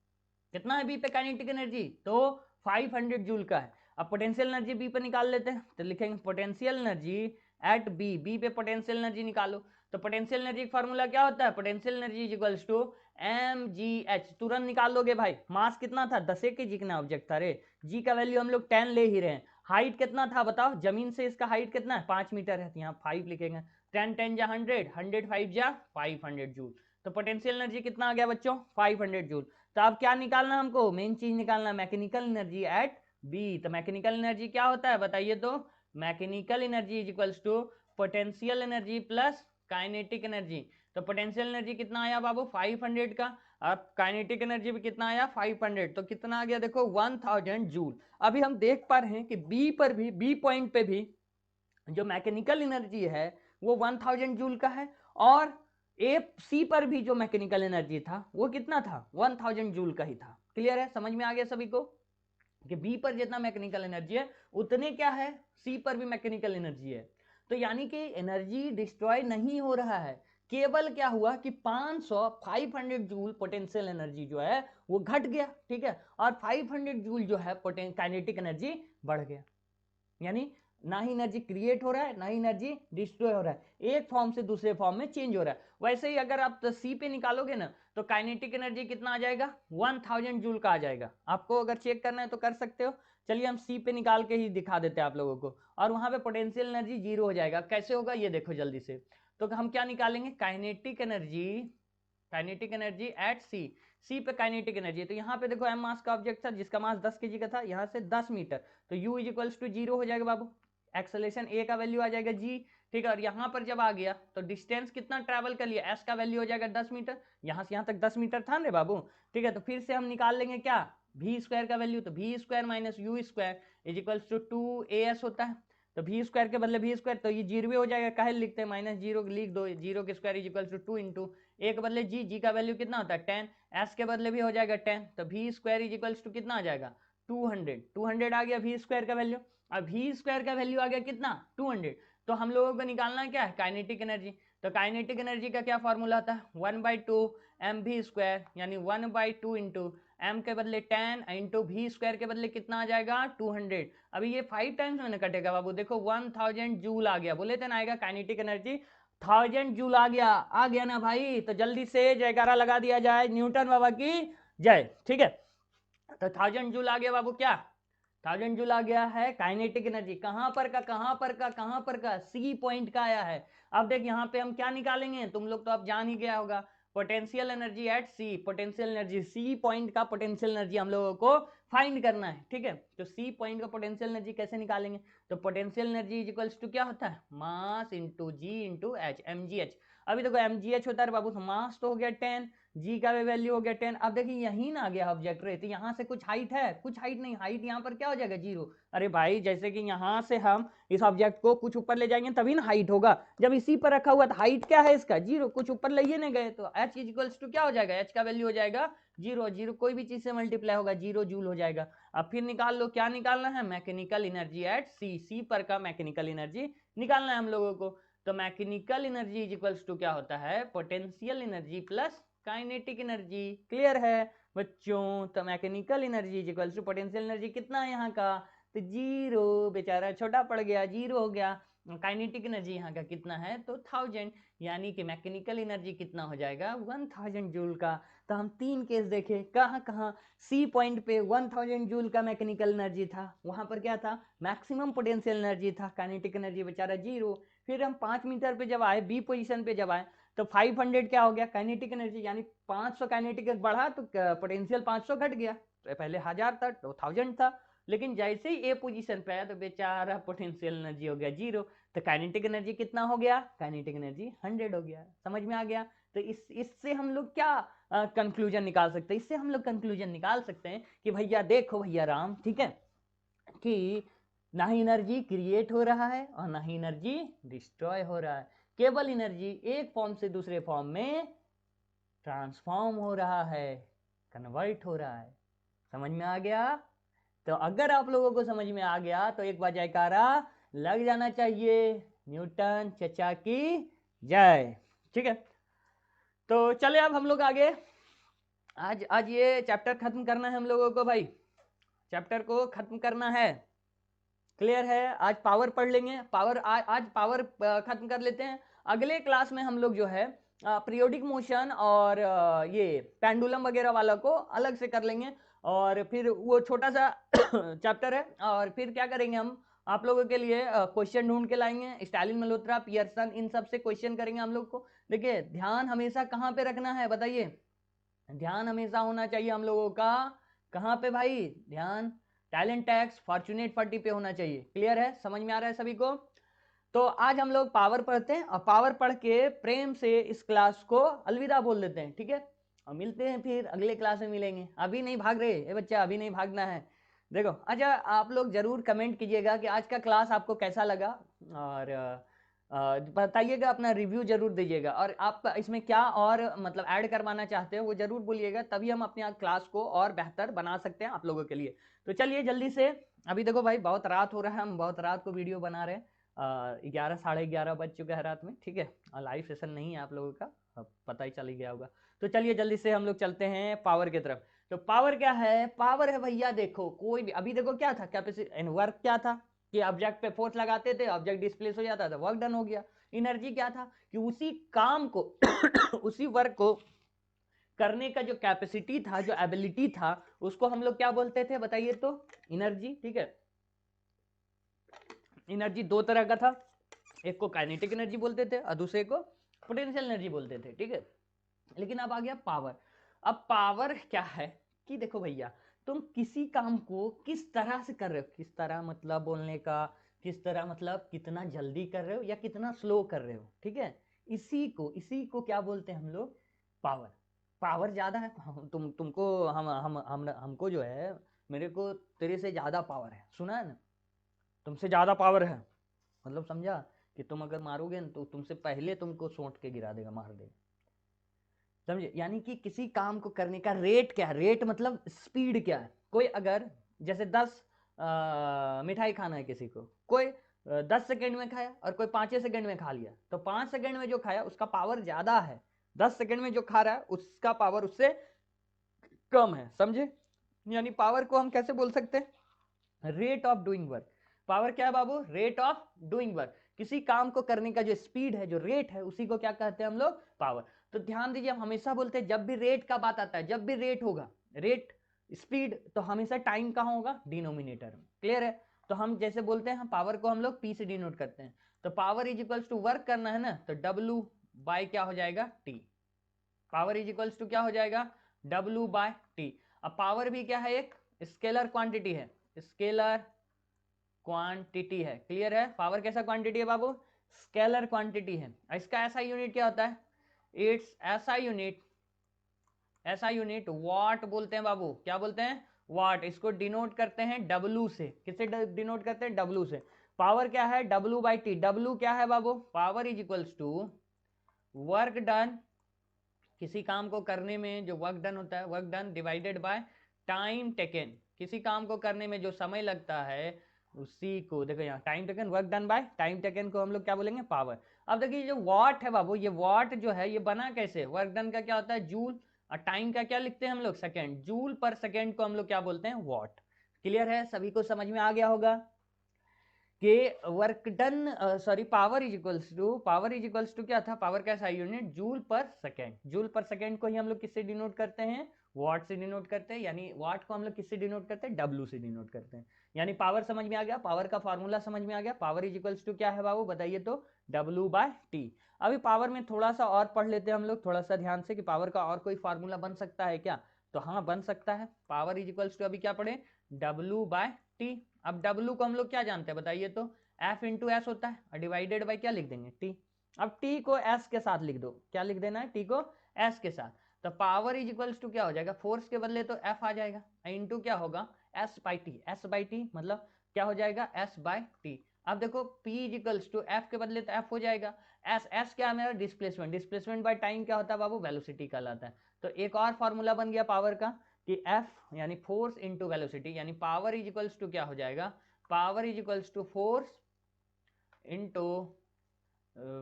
Speaker 1: बी पे काइनेटिक एनर्जी, तो 500 जूल का है। अब पोटेंशियल एनर्जी बी पे निकाल लेते हैं, तो लिखेंगे पोटेंशियल एनर्जी एट बी पे पोटेंशियल एनर्जी निकालो। तो पोटेंशियल एनर्जी फार्मूला क्या होता है, potential energy equals to mgh, तुरंत निकाल लोगे भाई। मास कितना था 10 kg का ऑब्जेक्ट था रे, g का वैल्यू हम लोग 10 ले ही रहे हैं। हाइट कितना था बताओ, जमीन से इसका हाइट कितना है 5 मीटर है, तो यहाँ 5 लिखेंगे, 10 10 जा 100, 100 5 जा 500 जूल। तो पोटेंशियल एनर्जी कितना आ गया बच्चों 500 जूल। तो अब क्या निकालना हमको, मेन चीज निकालना मैकेनिकल एनर्जी एट बी। तो मैकेनिकल एनर्जी क्या होता है बताइए, तो mechanical energy is equals to potential energy plus kinetic energy. तो पोटेंशियल एनर्जी कितना आया बाबू 500 का, अब काइनेटिक एनर्जी भी कितना आया 500, तो कितना आ गया देखो 1000 जूल। अभी हम देख पा रहे हैं कि बी पर भी, बी पॉइंट पे भी जो मैकेनिकल एनर्जी है वो 1000 जूल का है, और ए सी पर भी जो मैकेनिकल एनर्जी था वो कितना था 1000 जूल का ही था। क्लियर है, समझ में आ गया सभी को कि बी पर जितना मैकेनिकल एनर्जी है उतने क्या है सी पर भी मैकेनिकल एनर्जी है। तो यानी कि एनर्जी डिस्ट्रॉय नहीं हो रहा है, केवल क्या हुआ कि 500 जूल पोटेंशियल एनर्जी जो है वो घट गया, ठीक है, और 500 जूल जो है काइनेटिक एनर्जी बढ़ गया। यानी ना ही एनर्जी क्रिएट हो रहा है ना ही एनर्जी डिस्ट्रॉय हो रहा है, एक फॉर्म से दूसरे फॉर्म में चेंज हो रहा है। वैसे ही अगर आप सी पे निकालोगे ना तो काइनेटिक एनर्जी कितना आ जाएगा 1000 जूल का आ जाएगा। आपको अगर चेक करना है तो कर सकते हो। चलिए हम सी पे निकाल के ही दिखा देते हैं आप लोगों को, और वहां पे पोटेंशियल एनर्जी जीरो हो जाएगा। कैसे होगा ये देखो जल्दी से। तो हम क्या निकालेंगे, kinetic energy, kinetic energy at C, C पे काइनेटिक एनर्जी। तो यहाँ पे देखो एम मास का ऑब्जेक्ट था जिसका मास 10 केजी का था, यहाँ से 10 मीटर, तो u इज इक्वल्स टू 0 हो जाएगा बाबू। एक्सेलरेशन a का वैल्यू आ जाएगा g, ठीक है, और यहाँ पर जब आ गया तो डिस्टेंस कितना ट्रैवल कर लिया, s का वैल्यू हो जाएगा 10 मीटर, यहाँ से यहाँ तक 10 मीटर था ना बाबू, ठीक है। तो फिर से हम निकाल लेंगे क्या v स्क्वायर का वैल्यू, तो v square minus U square is equals to 2as होता है। तो v स्क्वायर के बदले v स्क्वायर, तो ये जीरो हो जाएगा, काहे लिखते हैं माइनस जीरो लिख दो, जीरो के square is equals to 2 into a के बदले जी, जी का वैल्यू कितना होता है 10, एस के बदले भी हो जाएगा 10, तो V square is equals to कितना आ जाएगा 200, 200 आ गया वी स्क्वायर का वैल्यू। अब वी स्क्वायर का वैल्यू आ गया कितना 200, तो हम लोगों को निकालना क्या है काइनेटिक एनर्जी। तो काइनेटिक एनर्जी का क्या फॉर्मूला होता है 1/2 एम वी स्क्वायर, यानी 1/2 इंटू एम के बदले 10 इंटू वी स्क्वायर के बदले कितना आ जाएगा 200। अभी ये 5 टाइम्स में कटेगा बाबू, देखो 1000 जूल आ गया, बोले थे ना आएगा काइनेटिक एनर्जी 1000 जूल आ गया ना भाई। तो जल्दी से जयकारा लगा दिया जाए न्यूटन बाबा की जय, ठीक है। तो 1000 जूल आ गया बाबू, क्या 1000 जूल आ गया है काइनेटिक एनर्जी, कहां पर का कहां पर का कहां पर का सी पॉइंट का आया है। अब देख यहाँ पे हम क्या निकालेंगे, तुम लोग तो अब जान ही गया होगा, potential energy at C, potential energy C point का पोटेंशियल एनर्जी हम लोगों को फाइंड करना है, ठीक है। तो सी पॉइंट का पोटेंशियल एनर्जी कैसे निकालेंगे, तो potential energy is equals to क्या होता है mass into g into h, m जी एच। अभी देखो एम जी एच होता है बाबू, तो मास तो हो गया 10, जी का भी वैल्यू हो गया 10। अब देखिए यही ना आ गया ऑब्जेक्ट रे, तो यहाँ से कुछ हाइट है, कुछ हाइट नहीं, हाइट यहाँ पर क्या हो जाएगा 0। अरे भाई जैसे कि यहाँ से हम इस ऑब्जेक्ट को कुछ ऊपर ले जाएंगे तभी ना हाइट होगा, जब इसी पर रखा हुआ तो हाइट क्या है इसका 0, कुछ ऊपर ले ही नहीं गए, तो एच इज इक्वल्स टू क्या हो जाएगा, एच का वैल्यू हो जाएगा 0, 0 कोई भी चीज से मल्टीप्लाई होगा 0 जूल हो जाएगा। अब फिर निकाल लो, क्या निकालना है mechanical energy at C, C पर का मैकेनिकल एनर्जी निकालना है हम लोगों को। तो mechanical energy is equals to क्या होता है potential energy plus kinetic energy. Clear है बच्चों, तो mechanical energy is equals to potential energy कितना है यहाँ का, तो 0, बेचारा छोटा पड़ गया 0 हो गया। काइनेटिक एनर्जी यहाँ का कितना है तो 1000, यानी कि मैकेनिकल एनर्जी कितना हो जाएगा 1000 जूल का। तो हम 3 केस देखे, कहाँ कहाँ, सी पॉइंट पे 1000 जूल का मैकेनिकल एनर्जी था, वहां पर क्या था मैक्सिमम पोटेंशियल एनर्जी था, काइनेटिक एनर्जी बेचारा 0। फिर हम 5 मीटर पे जब आए, बी पोजीशन पे जब आए, तो 500 क्या हो गया काइनेटिक एनर्जी, यानी 500 काइनेटिक बढ़ा तो पोटेंशियल 500 घट गया, तो पहले 1000 था तो 1000 था, लेकिन जैसे ही ए पोजीशन पे आया तो बेचारा पोटेंशियल एनर्जी हो गया 0, तो काइनेटिक एनर्जी कितना हो गया, काइनेटिक एनर्जी 100 हो गया। समझ में आ गया। तो इससे हम लोग क्या कंक्लूजन निकाल सकते हैं, इससे हम लोग कंक्लूजन निकाल सकते हैं कि भैया देखो भैया राम, ठीक है, कि ना ही एनर्जी क्रिएट हो रहा है और ना ही एनर्जी डिस्ट्रॉय हो रहा है, केवल एनर्जी एक फॉर्म से दूसरे फॉर्म में ट्रांसफॉर्म हो रहा है, कन्वर्ट हो रहा है। समझ में आ गया। तो अगर आप लोगों को समझ में आ गया तो एक बार जयकारा लग जाना चाहिए न्यूटन चचा की जय, ठीक है। तो चले अब हम लोग आगे, आज ये चैप्टर खत्म करना है हम लोगों को भाई, चैप्टर को खत्म करना है। क्लियर है, आज पावर पढ़ लेंगे, पावर आज पावर खत्म कर लेते हैं। अगले क्लास में हम लोग जो है पीरियोडिक मोशन और ये पेंडुलम वगैरह वाला को अलग से कर लेंगे, और फिर वो छोटा सा चैप्टर है, और फिर क्या करेंगे हम आप लोगों के लिए क्वेश्चन ढूंढ के लाएंगे, स्टालिन मल्होत्रा पियर्सन इन सब से क्वेश्चन करेंगे हम लोग को। देखिए ध्यान हमेशा कहाँ पे रखना है बताइए, ध्यान हमेशा होना चाहिए हम लोगों का कहाँ पे भाई, ध्यान टैलेंट टैक्स फॉर्चुनेट 40 पे होना चाहिए। क्लियर है, समझ में आ रहा है सभी को। तो आज हम लोग पावर पढ़ते हैं, और पावर पढ़ के प्रेम से इस क्लास को अलविदा बोल देते हैं, ठीक है। और मिलते हैं फिर अगले क्लास में मिलेंगे। अभी नहीं भाग रहे ए बच्चा, अभी नहीं भागना है। देखो अच्छा, आप लोग जरूर कमेंट कीजिएगा कि आज का क्लास आपको कैसा लगा, और बताइएगा, अपना रिव्यू जरूर दीजिएगा, और आप इसमें क्या और मतलब ऐड करवाना चाहते हो वो जरूर बोलिएगा, तभी हम अपने क्लास को और बेहतर बना सकते हैं आप लोगों के लिए। तो चलिए जल्दी से, अभी देखो भाई बहुत रात हो रहा है, हम बहुत रात को वीडियो बना रहे हैं, 11 11:30 बज चुका है रात में, ठीक है। लाइव सेशन नहीं है आप लोगों का, अब पता ही चल ही गया होगा। तो चलिए जल्दी से हम लोग चलते हैं पावर की तरफ। तो पावर क्या है? पावर है भैया, देखो कोई भी, अभी देखो क्या था कैपेसिटी, वर्क क्या था कि ऑब्जेक्ट पे फोर्स लगाते थे, ऑब्जेक्ट डिस्प्लेस हो जाता था, वर्क डन हो गया। एनर्जी क्या था कि उसी काम को उसी वर्क को करने का जो कैपेसिटी था, जो एबिलिटी था, उसको हम लोग क्या बोलते थे बताइए तो? एनर्जी, ठीक है। एनर्जी दो तरह का था, एक को काइनेटिक एनर्जी बोलते थे और दूसरे को पोटेंशियल एनर्जी बोलते थे, ठीक है। लेकिन अब आ गया पावर। अब पावर क्या है कि देखो भैया, तुम किसी काम को किस तरह से कर रहे हो, किस तरह मतलब बोलने का, किस तरह मतलब कितना जल्दी कर रहे हो या कितना स्लो कर रहे हो, ठीक है। इसी को क्या बोलते हैं हम लोग? पावर। पावर ज्यादा है, तुमको हम हमको जो है, मेरे को तेरे से ज्यादा पावर है, सुना है ना, तुमसे ज्यादा पावर है, मतलब समझा कि तुम अगर मारोगे न, तो तुमसे पहले तुमको सोंट के गिरा देगा, मार देगा, समझे। यानी कि किसी काम को करने का रेट क्या है, रेट मतलब स्पीड क्या है। कोई अगर जैसे 10 मिठाई खाना है किसी को, कोई 10 सेकेंड में खाया और कोई 5 सेकेंड में खा लिया, तो 5 सेकेंड में जो खाया उसका पावर ज्यादा है, 10 सेकेंड में जो खा रहा है उसका पावर उससे कम है, समझे। यानी पावर को हम कैसे बोल सकते हैं? Rate of doing work. Power क्या है बाबू? Rate of doing work. किसी काम को करने का जो स्पीड है, जो रेट है, उसी को क्या कहते हैं हम लोग? पावर। तो ध्यान दीजिए, हम हमेशा बोलते हैं जब भी रेट का बात आता है, जब भी रेट होगा, रेट स्पीड, तो हमेशा टाइम कहाँ होगा? डिनोमिनेटर में। क्लियर है? तो हम जैसे बोलते हैं, पावर को हम लोग पी से डिनोट करते हैं। तो power is equals to work करना है ना, तो डब्ल्यू बाय क्या हो जाएगा? T. Power is equals to क्या हो जाएगा? W by T. अब पावर भी क्या है? एक स्केलर क्वांटिटी है, स्केलर क्वांटिटी है। क्लियर है? पावर कैसा क्वांटिटी है बाबू? स्केलर क्वांटिटी है। इसका ऐसा यूनिट क्या होता है? इट्स ऐसा यूनिट वाट बोलते हैं बाबू। क्या बोलते हैं? वाट। इसको डिनोट करते हैं डब्लू से। किससे डिनोट करते हैं? डब्लू से। पावर क्या है? W by T. डब्लू क्या है बाबू? Power is equals to work done, किसी काम को करने में जो वर्क डन होता है, work done divided by time taken. किसी काम को करने में जो समय लगता है उसी को, देखो यहाँ time taken, work done by time taken को हम लोग क्या बोलेंगे? पावर। अब देखिए जो वॉट है बाबू, ये वॉट जो है ये बना कैसे? वर्क डन का क्या होता है? जूल, और टाइम का क्या लिखते हैं हम लोग? सेकेंड। जूल पर सेकेंड को हम लोग क्या बोलते हैं? वॉट। क्लियर है? सभी को समझ में आ गया होगा कि work done, sorry, power is equals to क्या था? पावर का SI unit joule per second. Joule per second को ही हम लोग किससे डिनोट करते हैं? वाट से डिनोट करते हैं। यानी वाट को हम लोग किससे डिनोट करते हैं? डब्ल्यू से डिनोट करते हैं। यानी पावर समझ में आ गया, पावर का फॉर्मूला समझ में आ गया। पावर इज इक्वल्स टू क्या है बाबू बताइए तो? W by T. अभी पावर में थोड़ा सा और पढ़ लेते हैं हम लोग, थोड़ा सा ध्यान से, कि पावर का और कोई फार्मूला बन सकता है क्या? तो हाँ बन सकता है। पावर इज इक्वल्स टू अभी क्या पढ़े? W by T. अब डब्ल्यू को हम लोग क्या जानते हैं बताइए तो? एफ इंटू एस होता है, और डिवाइडेड बाई क्या लिख देंगे? टी। अब टी को एस के साथ लिख दो। क्या लिख देना है? टी को एस के साथ। तो पावर इज इक्वल्स टू क्या हो जाएगा? फोर्स के बदले तो एफ आ जाएगा, इंटू क्या होगा? S by T. S by T मतलब क्या हो जाएगा? S by T. अब देखो P is equals to F के बदले तो एफ हो जाएगा। एस, एस क्या है मेरा? डिस्प्लेसमेंट। डिस्प्लेसमेंट बाय टाइम क्या होता है बाबू? वेलोसिटी कहलाता है। तो एक और फॉर्मूला बन गया पावर का, कि एफ यानी फोर्स इंटू वेलोसिटी, यानी पावर इज इक्वल्स टू क्या हो जाएगा? Power is equals to force into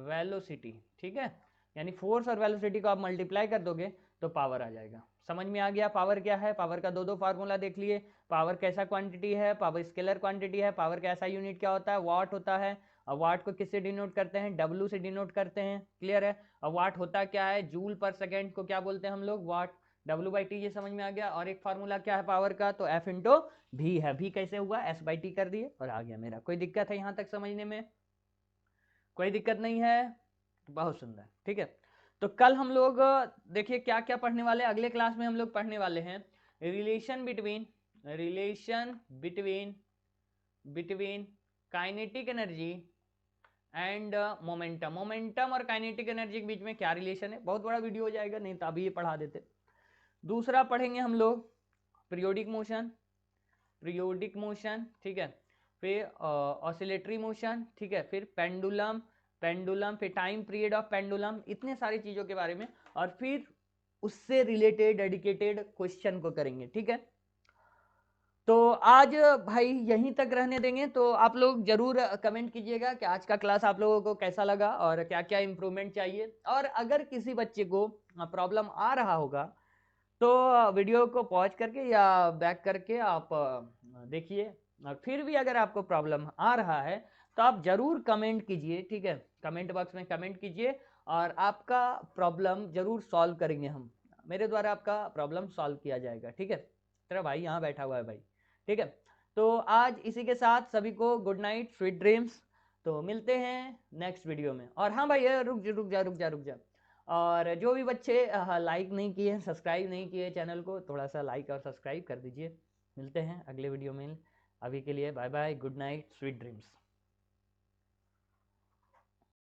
Speaker 1: velocity, ठीक है। यानी फोर्स और वेलोसिटी को आप मल्टीप्लाई कर दोगे तो पावर आ जाएगा। समझ में आ गया पावर क्या है? पावर का दो फार्मूला देख लिए। पावर कैसा क्वांटिटी है? पावर स्केलर क्वांटिटी है। पावर का ऐसा यूनिट क्या होता है? वाट होता है। और वाट को किससे डिनोट करते हैं? डब्ल्यू से डिनोट करते हैं। क्लियर है? और वाट होता क्या है? जूल पर सेकेंड को क्या बोलते हैं हम लोग? वाट। डब्ल्यू बाई टी, ये समझ में आ गया। और एक फार्मूला क्या है पावर का? तो एफ इंटू भी है। भी कैसे हुआ? एस बाई टी कर दिए और आ गया मेरा। कोई दिक्कत है यहाँ तक समझने में? कोई दिक्कत नहीं है? बहुत सुंदर, ठीक है। तो कल हम लोग देखिए क्या क्या पढ़ने वाले हैं। अगले क्लास में हम लोग पढ़ने वाले हैं relation between kinetic energy and momentum. Momentum और काइनेटिक एनर्जी के बीच में क्या रिलेशन है? बहुत बड़ा वीडियो हो जाएगा, नहीं तो अभी ये पढ़ा देते। दूसरा पढ़ेंगे हम लोग पीरियोडिक मोशन, ठीक है, फिर ऑसिलेटरी मोशन, ठीक है, फिर पेंडुलम, फिर टाइम पीरियड ऑफ पेंडुलम, इतने सारी चीजों के बारे में, और फिर उससे रिलेटेड डेडिकेटेड क्वेश्चन को करेंगे, ठीक है। तो आज भाई यहीं तक रहने देंगे। तो आप लोग जरूर कमेंट कीजिएगा कि आज का क्लास आप लोगों को कैसा लगा और क्या क्या इंप्रूवमेंट चाहिए। और अगर किसी बच्चे को प्रॉब्लम आ रहा होगा तो वीडियो को पॉज करके या बैक करके आप देखिए, और फिर भी अगर आपको प्रॉब्लम आ रहा है तो आप जरूर कमेंट कीजिए, ठीक है, कमेंट बॉक्स में कमेंट कीजिए और आपका प्रॉब्लम जरूर सॉल्व करेंगे हम, मेरे द्वारा आपका प्रॉब्लम सॉल्व किया जाएगा, ठीक है। तेरा भाई यहाँ बैठा हुआ है भाई, ठीक है। तो आज इसी के साथ सभी को गुड नाइट, स्वीट ड्रीम्स। तो मिलते हैं नेक्स्ट वीडियो में। और हाँ भाई, रुक जा। और जो भी बच्चे लाइक नहीं किए, सब्सक्राइब नहीं किए चैनल को, थोड़ा सा लाइक और सब्सक्राइब कर दीजिए। मिलते हैं अगले वीडियो में। अभी के लिए bye bye, good night, sweet dreams.